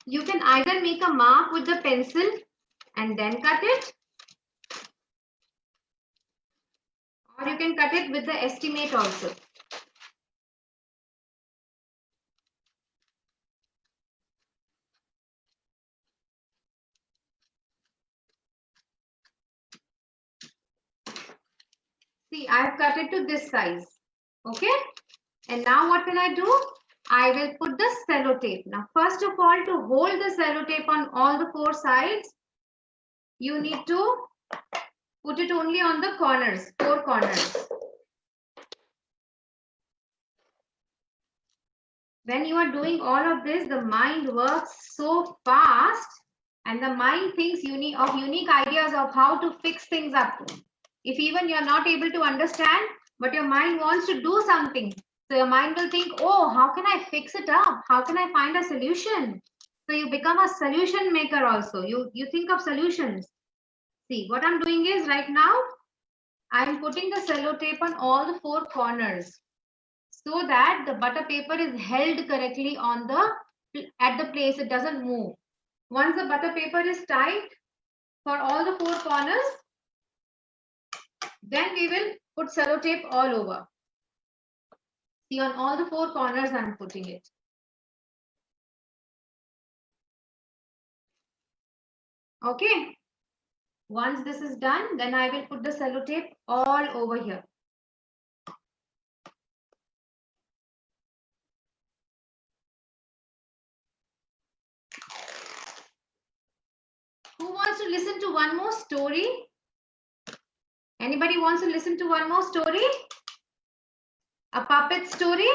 You can either make a mark with the pencil and then cut it, or you can cut it with the estimate also. See, I have cut it to this size. Okay. And now what can I do? I will put the sellotape. Now, first of all, to hold the sellotape on all the 4 sides, you need to put it only on the corners, 4 corners. When you are doing all of this, the mind works so fast and the mind thinks unique ideas of how to fix things up. If even you're not able to understand, but your mind wants to do something. So your mind will think, oh, how can I fix it up? How can I find a solution? So you become a solution maker also. You think of solutions. See, what I'm doing is right now, I'm putting the sellotape on all the 4 corners so that the butter paper is held correctly on at the place. It doesn't move. Once the butter paper is tight for all the 4 corners, then we will put sellotape all over. See, on all the 4 corners, I'm putting it. Okay. Once this is done, then I will put the sellotape all over here. Who wants to listen to one more story? Anybody wants to listen to one more story? A puppet story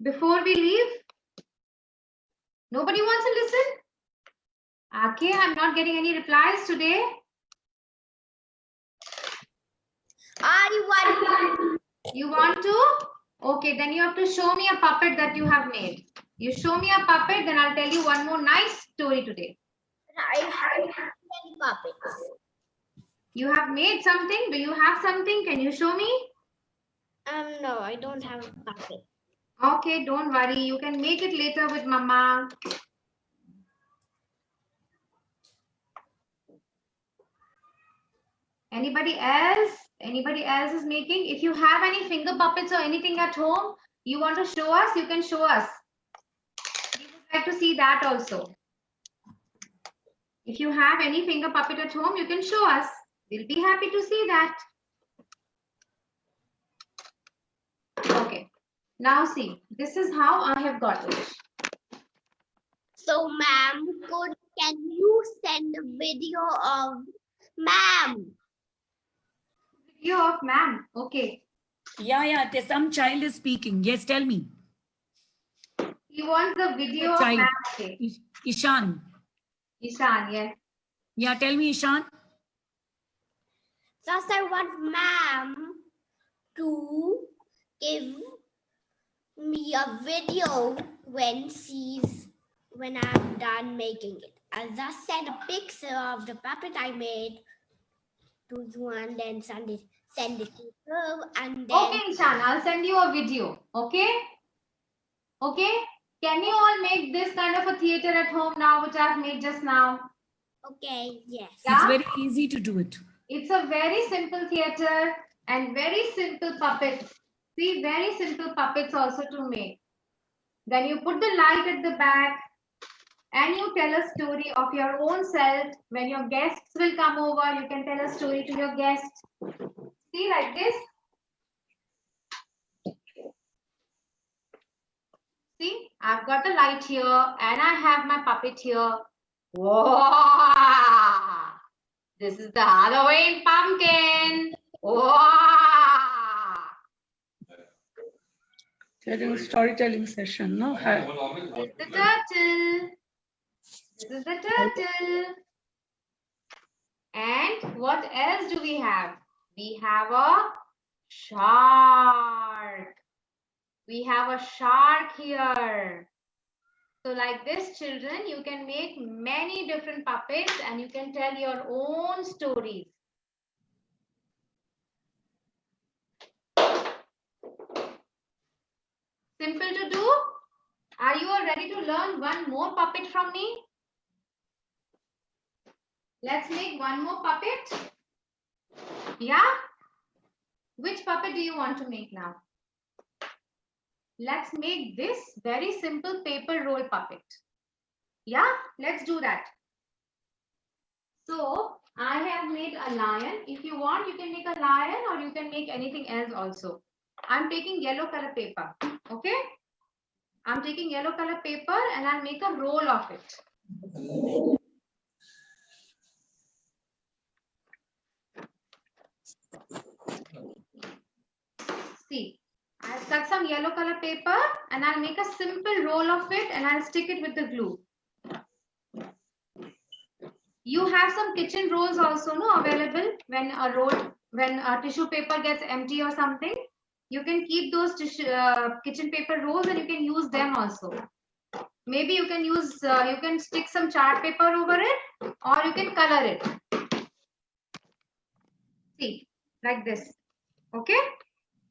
before we leave? Nobody wants to listen? Okay, I'm not getting any replies today. You want to? Okay, then you have to show me a puppet that you have made. You show me a puppet, then I'll tell you one more nice story today. I have many puppets. You have made something? Do you have something? Can you show me? No, I don't have a puppet. Okay, don't worry. You can make it later with Mama. Anybody else? Anybody else is making? If you have any finger puppets or anything at home, you want to show us, you can show us. We would like to see that also. If you have any finger puppet at home, you can show us. We'll be happy to see that. Okay. Now see, this is how I have got it. So, ma'am, can you send a video of ma'am? Video of ma'am. Okay. Yeah, there's some child is speaking. Yes, tell me. He wants the video of Child. ma'am. Okay. Ishan. Ishan, yes. Yeah, tell me, Ishan. Just I want ma'am to give me a video when I'm done making it. I'll just send a picture of the puppet I made to you and then send it to her and then. Okay, Ishan, I'll send you a video. Okay? Okay? Can you all make this kind of a theater at home now, which I've made just now? Okay, yes. Yeah? It's very easy to do it. It's a very simple theater and very simple puppets. See, very simple puppets also to make. Then you put the light at the back and you tell a story of your own self. When your guests will come over, you can tell a story to your guests. See, like this. See, I've got the light here and I have my puppet here. Wow! This is the Halloween pumpkin. Wow! Storytelling session, no? This is the turtle. This is the turtle. And what else do we have? We have a shark. We have a shark here. So like this, children, you can make many different puppets and you can tell your own stories. Simple to do. Are you all ready to learn one more puppet from me? Let's make one more puppet. Yeah? Which puppet do you want to make now? Let's make this very simple paper roll puppet. Yeah, let's do that. So I have made a lion. If you want, you can make a lion or you can make anything else also. I'm taking yellow color paper. Okay. I'm taking yellow color paper and I'll make a roll of it. See, I'll cut some yellow color paper and I'll make a simple roll of it and I'll stick it with the glue. You have some kitchen rolls also available when a tissue paper gets empty or something. You can keep those kitchen paper rolls and you can use them also. Maybe you can use, you can stick some chart paper over it or you can color it. See, like this. Okay.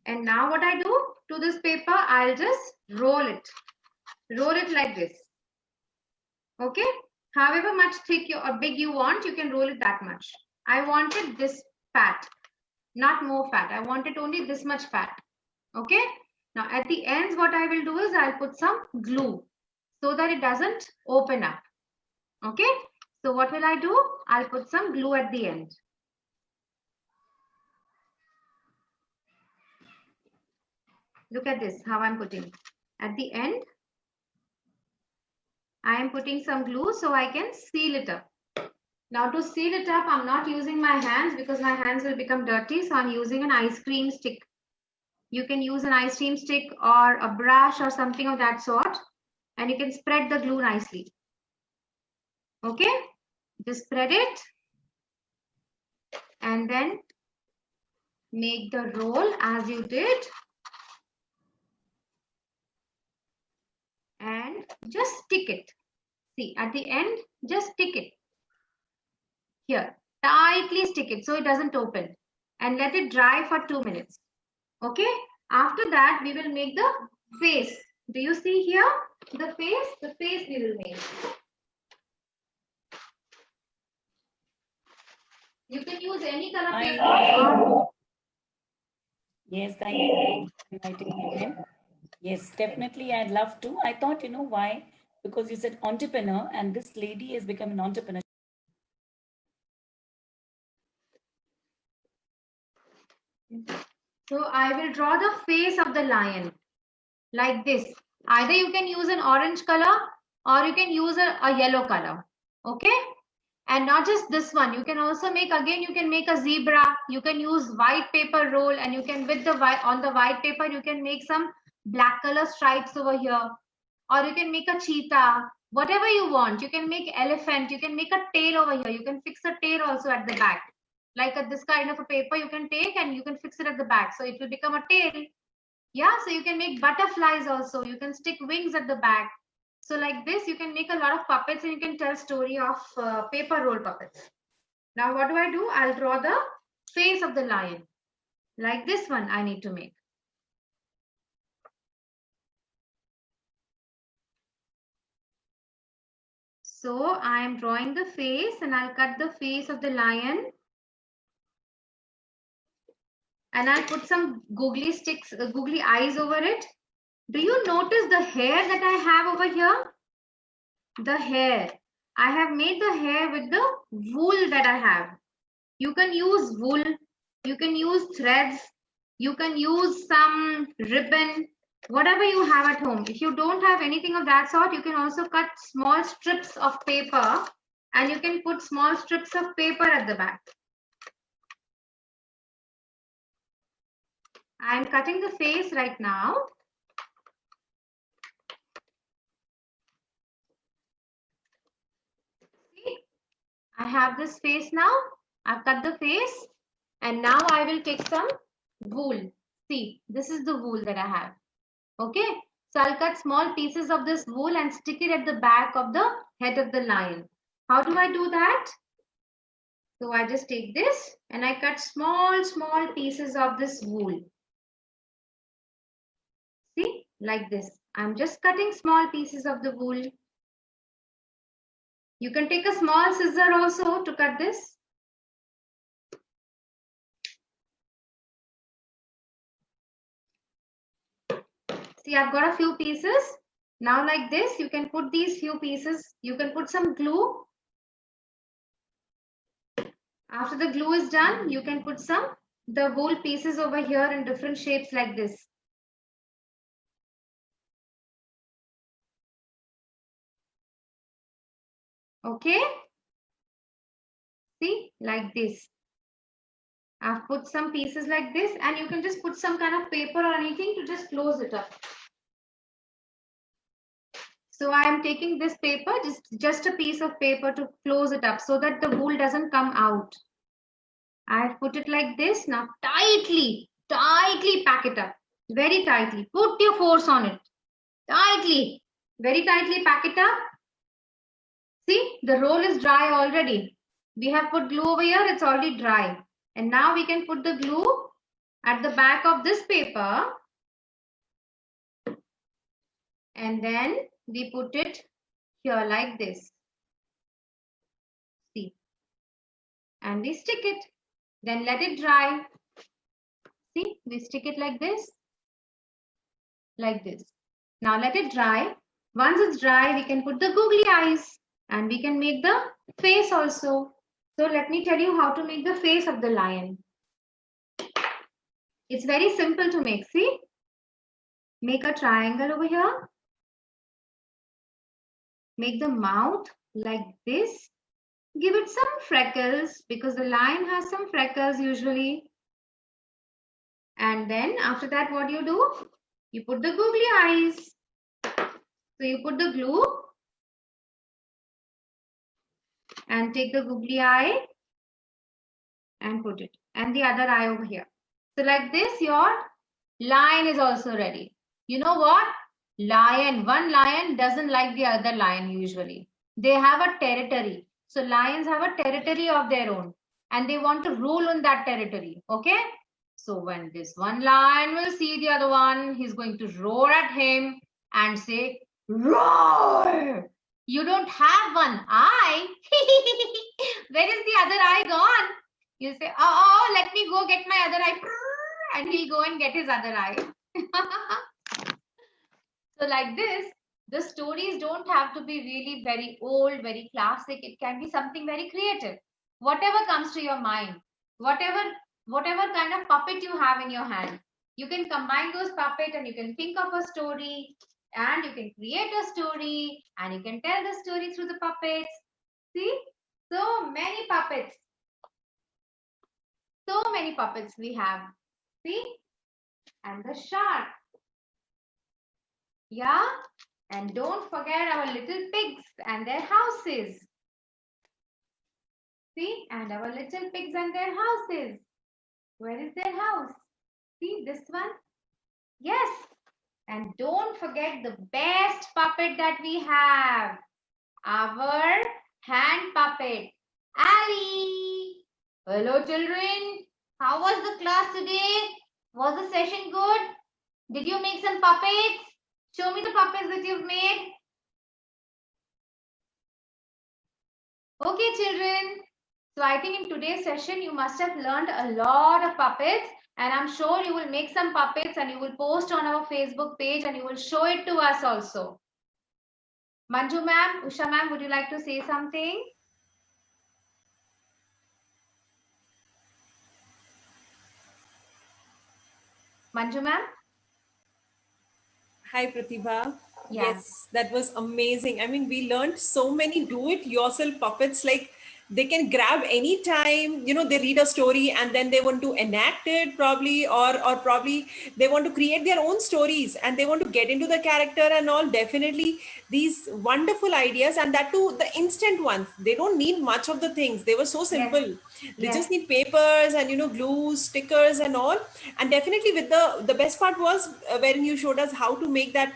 And now what I do to this paper, I'll just roll it. Roll it like this. Okay. However much thick or big you want, you can roll it that much. I wanted this fat, not more fat. I wanted only this much fat. Okay. Now at the ends, what I will do is I'll put some glue so that it doesn't open up. Okay. So what will I do? I'll put some glue at the end. Look at this, how I'm putting. At the end, I am putting some glue so I can seal it up. Now to seal it up, I'm not using my hands because my hands will become dirty. So I'm using an ice cream stick. You can use an ice cream stick or a brush or something of that sort. And you can spread the glue nicely. Okay, just spread it. And then make the roll as you did. And just stick it. See, at the end, just stick it. Here, tightly stick it so it doesn't open. And let it dry for 2 minutes. Okay, after that, we will make the face. Do you see here? The face? The face we will make. You can use any color paper. Or... Yes, thank you for inviting me again. Yes, definitely. I'd love to. I thought, you know why? Because you said entrepreneur and this lady has become an entrepreneur. So I will draw the face of the lion like this. Either you can use an orange color or you can use a yellow color. Okay. And not just this one, you can also make, again, you can make a zebra. You can use white paper roll and you can, with the white, on the white paper, you can make some black color stripes over here. Or you can make a cheetah, whatever you want. You can make elephant, you can make a tail over here. You can fix a tail also at the back. Like this kind of a paper you can take and you can fix it at the back. So it will become a tail. Yeah, so you can make butterflies also. You can stick wings at the back. So like this, you can make a lot of puppets and you can tell story of paper roll puppets. Now what do? I'll draw the face of the lion. Like this one I need to make. So I am drawing the face and I'll cut the face of the lion. And I'll put some googly sticks, googly eyes over it. Do you notice the hair that I have over here? The hair. I have made the hair with the wool that I have. You can use wool. You can use threads. You can use some ribbon. Whatever you have at home. If you don't have anything of that sort, you can also cut small strips of paper and you can put small strips of paper at the back. I'm cutting the face right now. See, I have this face now. I've cut the face and now I will take some wool. See, this is the wool that I have. Okay, so I'll cut small pieces of this wool and stick it at the back of the head of the lion. How do I do that? So I just take this and I cut small pieces of this wool. See, like this. I'm just cutting small pieces of the wool. You can take a small scissor also to cut this. See, I've got a few pieces. Now like this, you can put these few pieces. You can put some glue. After the glue is done, you can put the whole pieces over here in different shapes like this. Okay? See, like this. I've put some pieces like this, and you can just put some kind of paper or anything to just close it up. So I am taking this paper, just a piece of paper to close it up so that the wool doesn't come out. I've put it like this. Now tightly pack it up. Very tightly. Put your force on it. Tightly. Very tightly pack it up. See, the roll is dry already. We have put glue over here. It's already dry. And now we can put the glue at the back of this paper. And then we put it here like this. See. And we stick it. Then let it dry. See, we stick it like this. Like this. Now let it dry. Once it's dry, we can put the googly eyes. And we can make the face also. So let me tell you how to make the face of the lion. It's very simple to make. See? Make a triangle over here. Make the mouth like this. Give it some freckles because the lion has some freckles usually. And then after that, what you do? You put the googly eyes. So you put the glue and take the googly eye and put it. And the other eye over here. So like this, your lion is also ready. You know what? One lion doesn't like the other lion usually. They have a territory. So lions have a territory of their own. And they want to rule on that territory. Okay? So when this one lion will see the other one, he's going to roar at him and say, roar! You don't have one eye. Where is the other eye gone? You say, oh, let me go get my other eye. And he'll go and get his other eye. So like this, the stories don't have to be really very old, very classic. It can be something very creative. Whatever comes to your mind, whatever kind of puppet you have in your hand, you can combine those puppets and you can think of a story and you can create a story and you can tell the story through the puppets. See, so many puppets. So many puppets we have. See, and the shark. Yeah, and don't forget our little pigs and their houses. See, and our little pigs and their houses. Where is their house? See this one? Yes. And don't forget the best puppet that we have. Our hand puppet, Ali. Hello children. How was the class today? Was the session good? Did you make some puppets? Show me the puppets that you've made. Okay children. So I think in today's session, you must have learned a lot of puppets and I'm sure you will make some puppets and you will post on our Facebook page and you will show it to us also. Manju ma'am, Usha ma'am, would you like to say something? Manju ma'am? Hi, Pratibha. Yeah. Yes, that was amazing. I mean, we learned so many do-it-yourself puppets. Like they can grab any time, you know, they read a story and then they want to enact it probably, or probably they want to create their own stories and they want to get into the character and all. Definitely these wonderful ideas, and that too, the instant ones. They don't need much of the things. They were so simple. They just need papers and, you know, glue, stickers and all. And definitely with the best part was when you showed us how to make that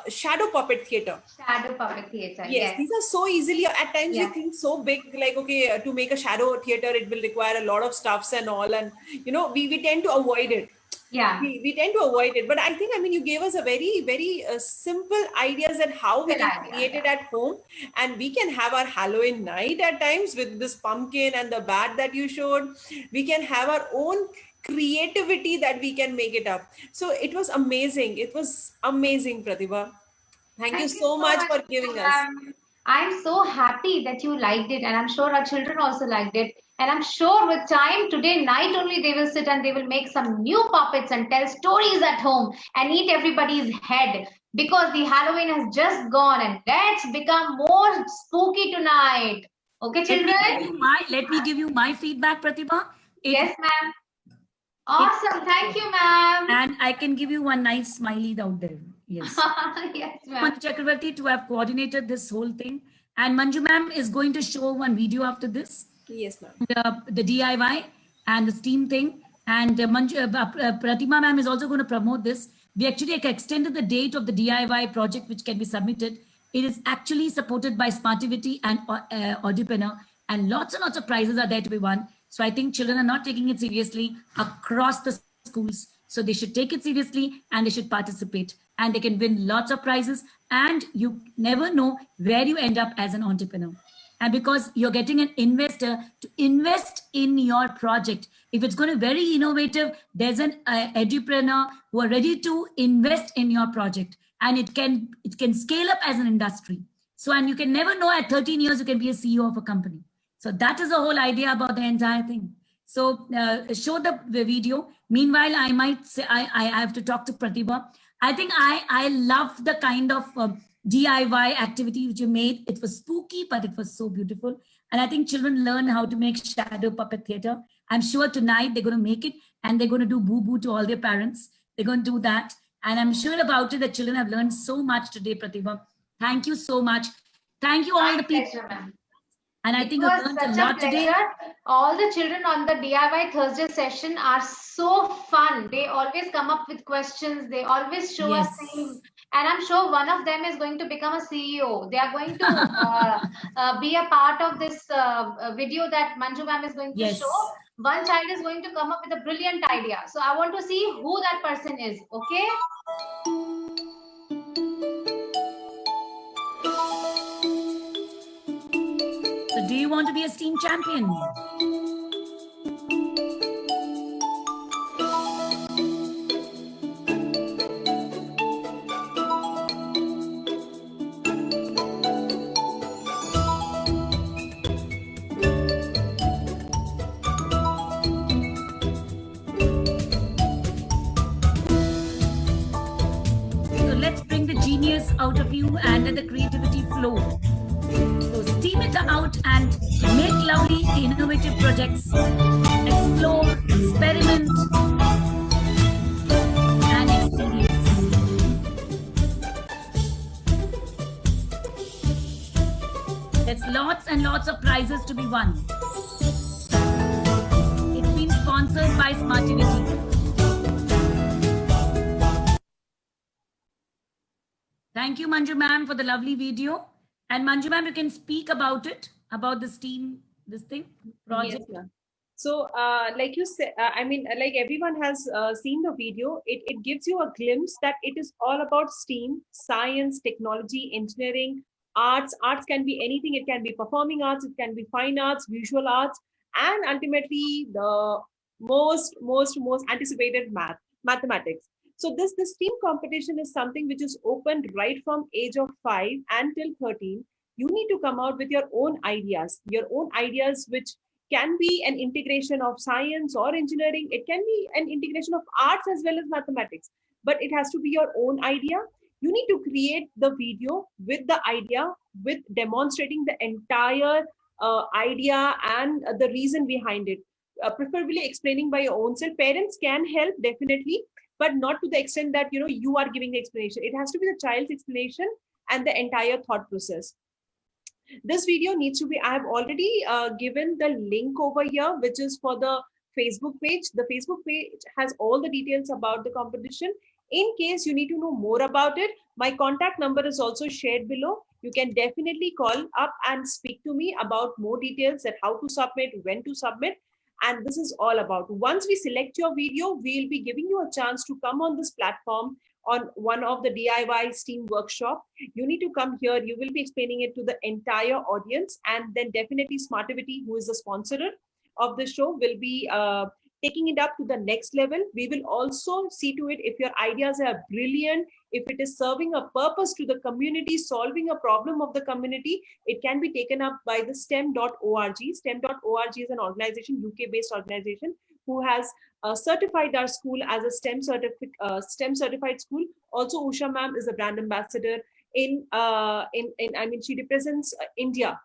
shadow puppet theater. Shadow puppet theater. Yes, these are so easily, at times we think so big, like, okay, to make a shadow theater, it will require a lot of stuffs and all. And, you know, we tend to avoid it. Yeah. We tend to avoid it. But I think, I mean, you gave us a very, very simple ideas at how we can create it at home. And we can have our Halloween night at times with this pumpkin and the bat that you showed. We can have our own creativity that we can make it up. So it was amazing. It was amazing, Pratibha. Thank you so much for giving us. I'm so happy that you liked it, and I'm sure our children also liked it. And I'm sure with time, today night only, they will sit and they will make some new puppets and tell stories at home and eat everybody's head, because the Halloween has just gone, and let's become more spooky tonight. Okay, children? Let me give you my feedback, Pratibha. Yes, ma'am. Awesome. Thank you, ma'am. And I can give you one nice smiley out there. Yes. Yes, ma'am. Manju Chakravarti to have coordinated this whole thing. And Manju ma'am is going to show one video after this, Yes, ma'am. the DIY and the STEAM thing. And Pratima ma'am is also going to promote this. We actually extended the date of the DIY project, which can be submitted. It is actually supported by Smartivity and Audipreneur, and lots of prizes are there to be won. So I think children are not taking it seriously across the schools. So they should take it seriously and they should participate, and they can win lots of prizes. And you never know where you end up as an entrepreneur. And because you're getting an investor to invest in your project, if it's going to be very innovative, there's an edupreneur who are ready to invest in your project, and it can scale up as an industry. So, and you can never know, at 13 years you can be a CEO of a company. So that is the whole idea about the entire thing. So show the video. Meanwhile, I might say I have to talk to Pratibha. I think I love the kind of DIY activity which you made. It was spooky, but it was so beautiful. And I think children learn how to make shadow puppet theater. I'm sure tonight they're going to make it, and they're going to do boo-boo to all their parents. They're going to do that. And I'm sure about it that children have learned so much today, Pratibha. Thank you so much. Thank you all the people. Pleasure, ma'am. And I think It I've was learned a such a lot today. pleasure. All the children on the DIY Thursday session are so fun. They always come up with questions. They always show us Yes. things. And I'm sure one of them is going to become a CEO. They are going to be a part of this video that Manju ma'am is going to Yes. show. One child is going to come up with a brilliant idea. So I want to see who that person is. Okay? So do you want to be a STEAM champion? So let's bring the genius out of you and let the creativity flow. So steam it out and make lovely innovative projects. Explore, experiment, and experience. There's lots and lots of prizes to be won. It's been sponsored by Smartivity. Thank you, Manju ma'am, for the lovely video. And Manju ma'am, you can speak about it, about this team, this thing, project. Yes, ma'am. So, like you said, like everyone has seen the video, it gives you a glimpse that it is all about STEAM, science, technology, engineering, arts. Arts can be anything. It can be performing arts, it can be fine arts, visual arts, and ultimately the most anticipated mathematics. So this STEAM competition is something which is open right from age of 5 until 13. You need to come out with your own ideas which can be an integration of science or engineering. It can be an integration of arts as well as mathematics, but it has to be your own idea. You need to create the video with the idea, with demonstrating the entire idea and the reason behind it, preferably explaining by your own self. Parents can help definitely, but not to the extent that you are giving the explanation. It has to be the child's explanation and the entire thought process. This video needs to be, I have already given the link over here, which is for the Facebook page. The Facebook page has all the details about the competition. In case you need to know more about it, my contact number is also shared below. You can definitely call up and speak to me about more details, that how to submit, when to submit. And this is all about, once we select your video, we'll be giving you a chance to come on this platform on one of the DIY STEAM workshop. You need to come here. You will be explaining it to the entire audience, and then definitely Smartivity, who is the sponsor of the show, will be taking it up to the next level. We will also see to it, if your ideas are brilliant, if it is serving a purpose to the community, solving a problem of the community, it can be taken up by the STEM.org. STEM.org is an organization, UK-based organization, who has certified our school as a STEM certified school. Also, Usha ma'am is a brand ambassador she represents India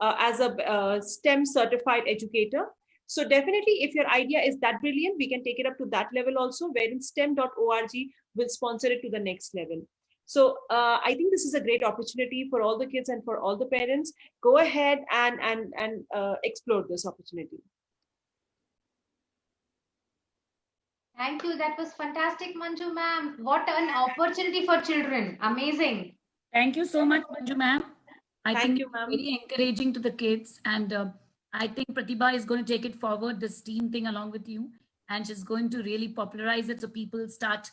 as a STEM certified educator. So definitely, if your idea is that brilliant, we can take it up to that level also, wherein STEM.org will sponsor it to the next level. So I think this is a great opportunity for all the kids and for all the parents. Go ahead and explore this opportunity. Thank you. That was fantastic, Manju ma'am. What an opportunity for children. Amazing. Thank you so much, Manju ma'am. I Thank think you, it's ma'am. very encouraging to the kids, and I think Pratibha is going to take it forward, this team thing, along with you, and she's going to really popularize it so people start,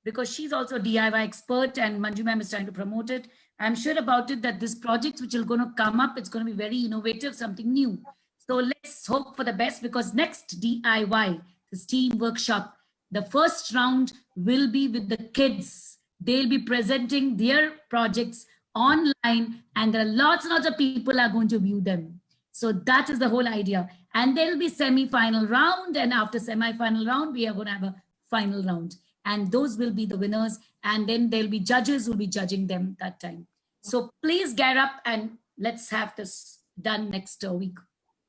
because she's also a DIY expert, and Manju ma'am is trying to promote it. I'm sure about it that this project which is going to come up, it's going to be very innovative, something new. So let's hope for the best, because next DIY, the STEAM workshop, the first round will be with the kids. They'll be presenting their projects online, and there are lots and lots of people are going to view them. So that is the whole idea. And there'll be semi-final round, and after semi-final round, we are going to have a final round. And those will be the winners. And then there'll be judges who will be judging them that time. So please get up and let's have this done next week.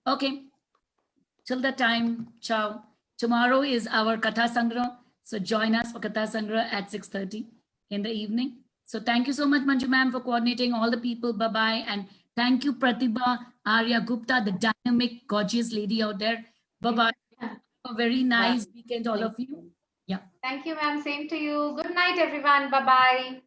Okay. Till the time, ciao. Tomorrow is our Katha Sangra. So join us for Katha Sangra at 6:30 in the evening. So thank you so much, Manju ma'am, for coordinating all the people. Bye-bye. And thank you, Pratibha Arya Gupta, the dynamic, gorgeous lady out there. Bye-bye. A very nice weekend, all of you. Yeah. Thank you, ma'am. Same to you. Good night, everyone. Bye-bye.